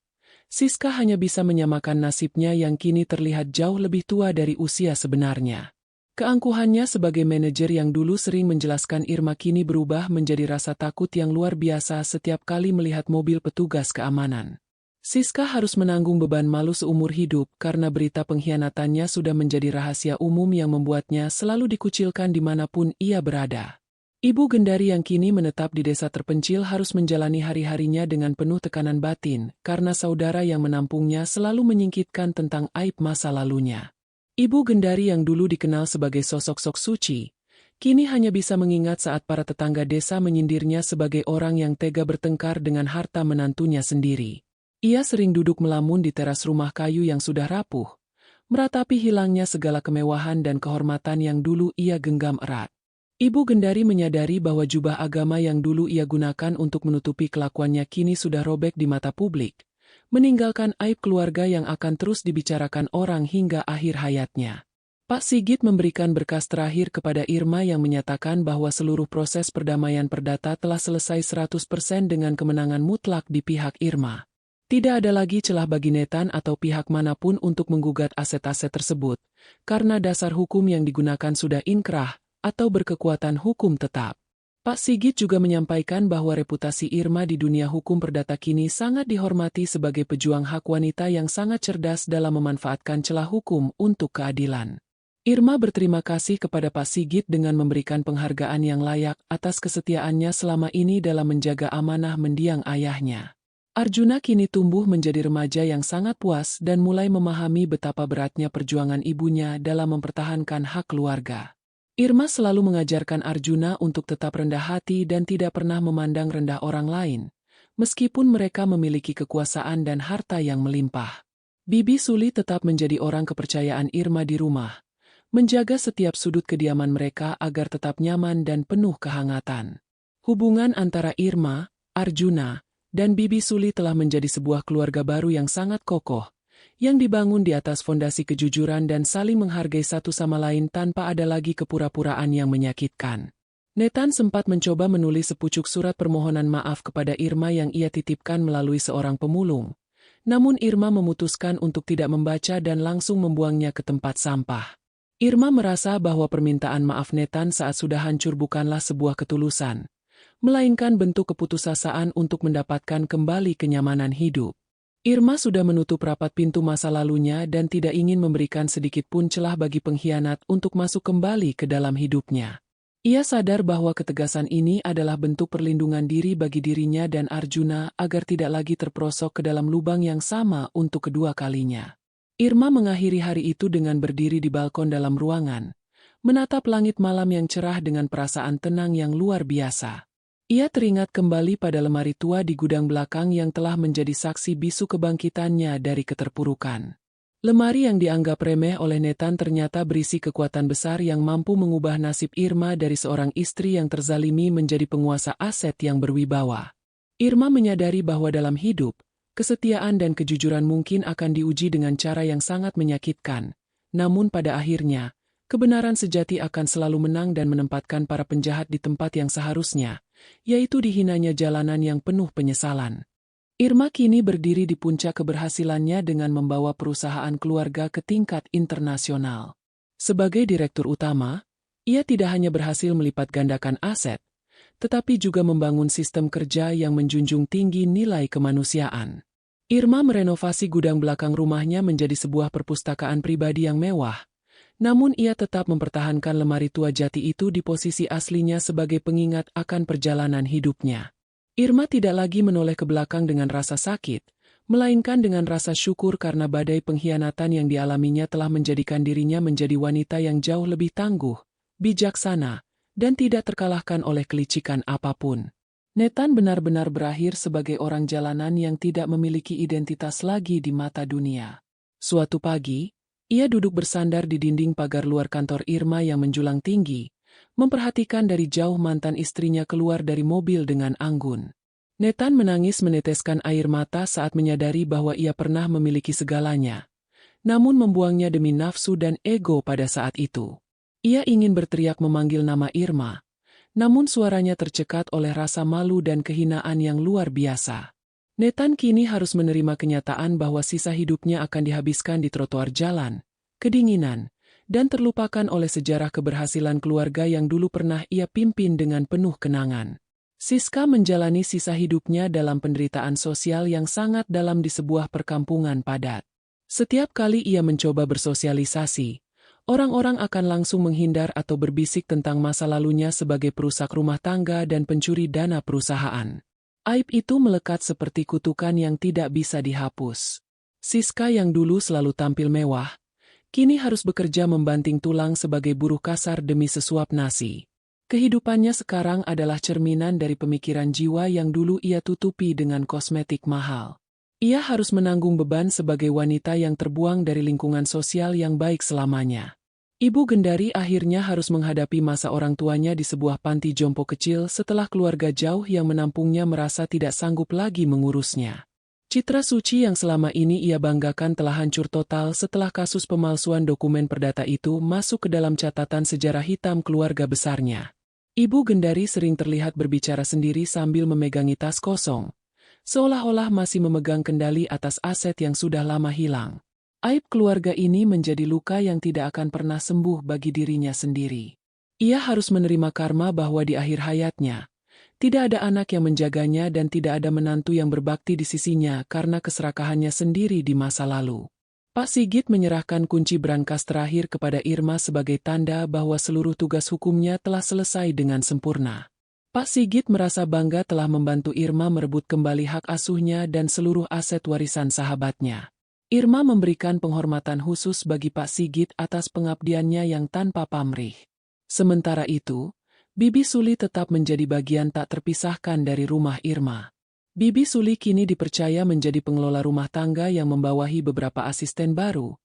Siska hanya bisa menyamakan nasibnya yang kini terlihat jauh lebih tua dari usia sebenarnya. Keangkuhannya sebagai manajer yang dulu sering menjelaskan Irma kini berubah menjadi rasa takut yang luar biasa setiap kali melihat mobil petugas keamanan. Siska harus menanggung beban malu seumur hidup karena berita pengkhianatannya sudah menjadi rahasia umum yang membuatnya selalu dikucilkan dimanapun ia berada. Ibu Gendari yang kini menetap di desa terpencil harus menjalani hari-harinya dengan penuh tekanan batin karena saudara yang menampungnya selalu menyingkitkan tentang aib masa lalunya. Ibu Gendari yang dulu dikenal sebagai sosok sok suci, kini hanya bisa mengingat saat para tetangga desa menyindirnya sebagai orang yang tega bertengkar dengan harta menantunya sendiri. Ia sering duduk melamun di teras rumah kayu yang sudah rapuh, meratapi hilangnya segala kemewahan dan kehormatan yang dulu ia genggam erat. Ibu Gendari menyadari bahwa jubah agama yang dulu ia gunakan untuk menutupi kelakuannya kini sudah robek di mata publik, meninggalkan aib keluarga yang akan terus dibicarakan orang hingga akhir hayatnya. Pak Sigit memberikan berkas terakhir kepada Irma yang menyatakan bahwa seluruh proses perdamaian perdata telah selesai 100% dengan kemenangan mutlak di pihak Irma. Tidak ada lagi celah bagi Netan atau pihak manapun untuk menggugat aset-aset tersebut, karena dasar hukum yang digunakan sudah inkrah atau berkekuatan hukum tetap. Pak Sigit juga menyampaikan bahwa reputasi Irma di dunia hukum perdata kini sangat dihormati sebagai pejuang hak wanita yang sangat cerdas dalam memanfaatkan celah hukum untuk keadilan. Irma berterima kasih kepada Pak Sigit dengan memberikan penghargaan yang layak atas kesetiaannya selama ini dalam menjaga amanah mendiang ayahnya. Arjuna kini tumbuh menjadi remaja yang sangat puas dan mulai memahami betapa beratnya perjuangan ibunya dalam mempertahankan hak keluarga. Irma selalu mengajarkan Arjuna untuk tetap rendah hati dan tidak pernah memandang rendah orang lain, meskipun mereka memiliki kekuasaan dan harta yang melimpah. Bibi Suli tetap menjadi orang kepercayaan Irma di rumah, menjaga setiap sudut kediaman mereka agar tetap nyaman dan penuh kehangatan. Hubungan antara Irma, Arjuna, dan Bibi Suli telah menjadi sebuah keluarga baru yang sangat kokoh, yang dibangun di atas fondasi kejujuran dan saling menghargai satu sama lain tanpa ada lagi kepura-puraan yang menyakitkan. Netan sempat mencoba menulis sepucuk surat permohonan maaf kepada Irma yang ia titipkan melalui seorang pemulung. Namun Irma memutuskan untuk tidak membaca dan langsung membuangnya ke tempat sampah. Irma merasa bahwa permintaan maaf Netan saat sudah hancur bukanlah sebuah ketulusan, melainkan bentuk keputusasaan untuk mendapatkan kembali kenyamanan hidup. Irma sudah menutup rapat pintu masa lalunya dan tidak ingin memberikan sedikit pun celah bagi pengkhianat untuk masuk kembali ke dalam hidupnya. Ia sadar bahwa ketegasan ini adalah bentuk perlindungan diri bagi dirinya dan Arjuna agar tidak lagi terperosok ke dalam lubang yang sama untuk kedua kalinya. Irma mengakhiri hari itu dengan berdiri di balkon dalam ruangan, menatap langit malam yang cerah dengan perasaan tenang yang luar biasa. Ia teringat kembali pada lemari tua di gudang belakang yang telah menjadi saksi bisu kebangkitannya dari keterpurukan. Lemari yang dianggap remeh oleh Netan ternyata berisi kekuatan besar yang mampu mengubah nasib Irma dari seorang istri yang terzalimi menjadi penguasa aset yang berwibawa. Irma menyadari bahwa dalam hidup, kesetiaan dan kejujuran mungkin akan diuji dengan cara yang sangat menyakitkan. Namun pada akhirnya, kebenaran sejati akan selalu menang dan menempatkan para penjahat di tempat yang seharusnya, yaitu dihinanya jalanan yang penuh penyesalan. Irma kini berdiri di puncak keberhasilannya dengan membawa perusahaan keluarga ke tingkat internasional. Sebagai direktur utama, ia tidak hanya berhasil melipat gandakan aset, tetapi juga membangun sistem kerja yang menjunjung tinggi nilai kemanusiaan. Irma merenovasi gudang belakang rumahnya menjadi sebuah perpustakaan pribadi yang mewah, namun ia tetap mempertahankan lemari tua jati itu di posisi aslinya sebagai pengingat akan perjalanan hidupnya. Irma tidak lagi menoleh ke belakang dengan rasa sakit, melainkan dengan rasa syukur karena badai pengkhianatan yang dialaminya telah menjadikan dirinya menjadi wanita yang jauh lebih tangguh, bijaksana, dan tidak terkalahkan oleh kelicikan apapun. Netan benar-benar berakhir sebagai orang jalanan yang tidak memiliki identitas lagi di mata dunia. Suatu pagi, ia duduk bersandar di dinding pagar luar kantor Irma yang menjulang tinggi, memperhatikan dari jauh mantan istrinya keluar dari mobil dengan anggun. Netan menangis meneteskan air mata saat menyadari bahwa ia pernah memiliki segalanya, namun membuangnya demi nafsu dan ego pada saat itu. Ia ingin berteriak memanggil nama Irma, namun suaranya tercekat oleh rasa malu dan kehinaan yang luar biasa. Nathan kini harus menerima kenyataan bahwa sisa hidupnya akan dihabiskan di trotoar jalan, kedinginan, dan terlupakan oleh sejarah keberhasilan keluarga yang dulu pernah ia pimpin dengan penuh kenangan. Siska menjalani sisa hidupnya dalam penderitaan sosial yang sangat dalam di sebuah perkampungan padat. Setiap kali ia mencoba bersosialisasi, orang-orang akan langsung menghindar atau berbisik tentang masa lalunya sebagai perusak rumah tangga dan pencuri dana perusahaan. Aib itu melekat seperti kutukan yang tidak bisa dihapus. Siska yang dulu selalu tampil mewah, kini harus bekerja membanting tulang sebagai buruh kasar demi sesuap nasi. Kehidupannya sekarang adalah cerminan dari pemikiran jiwa yang dulu ia tutupi dengan kosmetik mahal. Ia harus menanggung beban sebagai wanita yang terbuang dari lingkungan sosial yang baik selamanya. Ibu Gendari akhirnya harus menghadapi masa orang tuanya di sebuah panti jompo kecil setelah keluarga jauh yang menampungnya merasa tidak sanggup lagi mengurusnya. Citra suci yang selama ini ia banggakan telah hancur total setelah kasus pemalsuan dokumen perdata itu masuk ke dalam catatan sejarah hitam keluarga besarnya. Ibu Gendari sering terlihat berbicara sendiri sambil memegangi tas kosong, seolah-olah masih memegang kendali atas aset yang sudah lama hilang. Aib keluarga ini menjadi luka yang tidak akan pernah sembuh bagi dirinya sendiri. Ia harus menerima karma bahwa di akhir hayatnya, tidak ada anak yang menjaganya dan tidak ada menantu yang berbakti di sisinya karena keserakahannya sendiri di masa lalu. Pak Sigit menyerahkan kunci brankas terakhir kepada Irma sebagai tanda bahwa seluruh tugas hukumnya telah selesai dengan sempurna. Pak Sigit merasa bangga telah membantu Irma merebut kembali hak asuhnya dan seluruh aset warisan sahabatnya. Irma memberikan penghormatan khusus bagi Pak Sigit atas pengabdiannya yang tanpa pamrih. Sementara itu, Bibi Suli tetap menjadi bagian tak terpisahkan dari rumah Irma. Bibi Suli kini dipercaya menjadi pengelola rumah tangga yang membawahi beberapa asisten baru,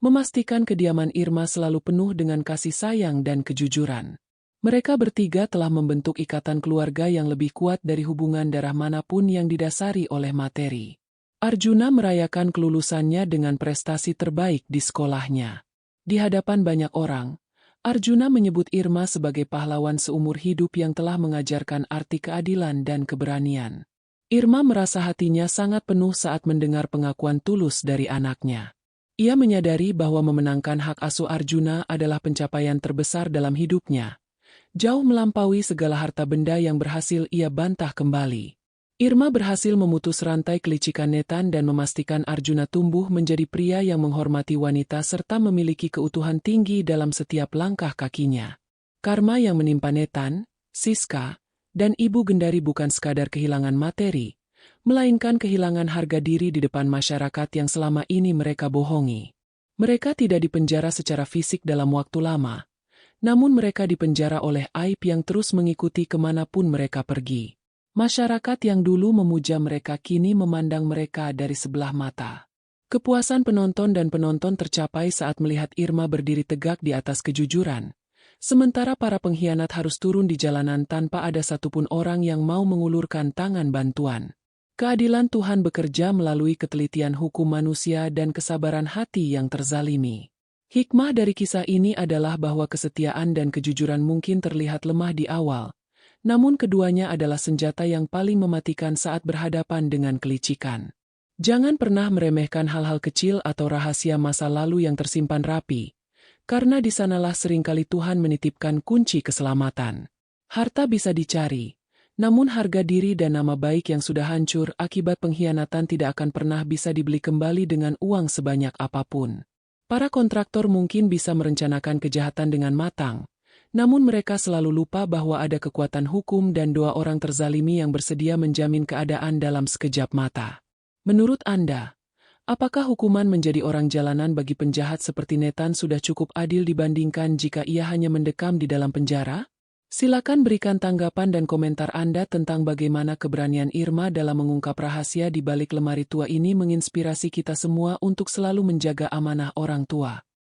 memastikan kediaman Irma selalu penuh dengan kasih sayang dan kejujuran. Mereka bertiga telah membentuk ikatan keluarga yang lebih kuat dari hubungan darah manapun yang didasari oleh materi. Arjuna merayakan kelulusannya dengan prestasi terbaik di sekolahnya. Di hadapan banyak orang, Arjuna menyebut Irma sebagai pahlawan seumur hidup yang telah mengajarkan arti keadilan dan keberanian. Irma merasa hatinya sangat penuh saat mendengar pengakuan tulus dari anaknya. Ia menyadari bahwa memenangkan hak asuh Arjuna adalah pencapaian terbesar dalam hidupnya, jauh melampaui segala harta benda yang berhasil ia bantah kembali. Irma berhasil memutus rantai kelicikan Nathan dan memastikan Arjuna tumbuh menjadi pria yang menghormati wanita serta memiliki keutuhan tinggi dalam setiap langkah kakinya. Karma yang menimpa Nathan, Siska, dan Ibu Gendari bukan sekadar kehilangan materi, melainkan kehilangan harga diri di depan masyarakat yang selama ini mereka bohongi. Mereka tidak dipenjara secara fisik dalam waktu lama, namun mereka dipenjara oleh aib yang terus mengikuti kemanapun mereka pergi. Masyarakat yang dulu memuja mereka kini memandang mereka dari sebelah mata. Kepuasan penonton dan penonton tercapai saat melihat Irma berdiri tegak di atas kejujuran. Sementara para pengkhianat harus turun di jalanan tanpa ada satupun orang yang mau mengulurkan tangan bantuan. Keadilan Tuhan bekerja melalui ketelitian hukum manusia dan kesabaran hati yang terzalimi. Hikmah dari kisah ini adalah bahwa kesetiaan dan kejujuran mungkin terlihat lemah di awal, namun keduanya adalah senjata yang paling mematikan saat berhadapan dengan kelicikan. Jangan pernah meremehkan hal-hal kecil atau rahasia masa lalu yang tersimpan rapi, karena di sanalah seringkali Tuhan menitipkan kunci keselamatan. Harta bisa dicari, namun harga diri dan nama baik yang sudah hancur akibat pengkhianatan tidak akan pernah bisa dibeli kembali dengan uang sebanyak apapun. Para kontraktor mungkin bisa merencanakan kejahatan dengan matang, namun mereka selalu lupa bahwa ada kekuatan hukum dan doa orang terzalimi yang bersedia menjamin keadaan dalam sekejap mata. Menurut Anda, apakah hukuman menjadi orang jalanan bagi penjahat seperti Nathan sudah cukup adil dibandingkan jika ia hanya mendekam di dalam penjara? Silakan berikan tanggapan dan komentar Anda tentang bagaimana keberanian Irma dalam mengungkap rahasia di balik lemari tua ini menginspirasi kita semua untuk selalu menjaga amanah orang tua.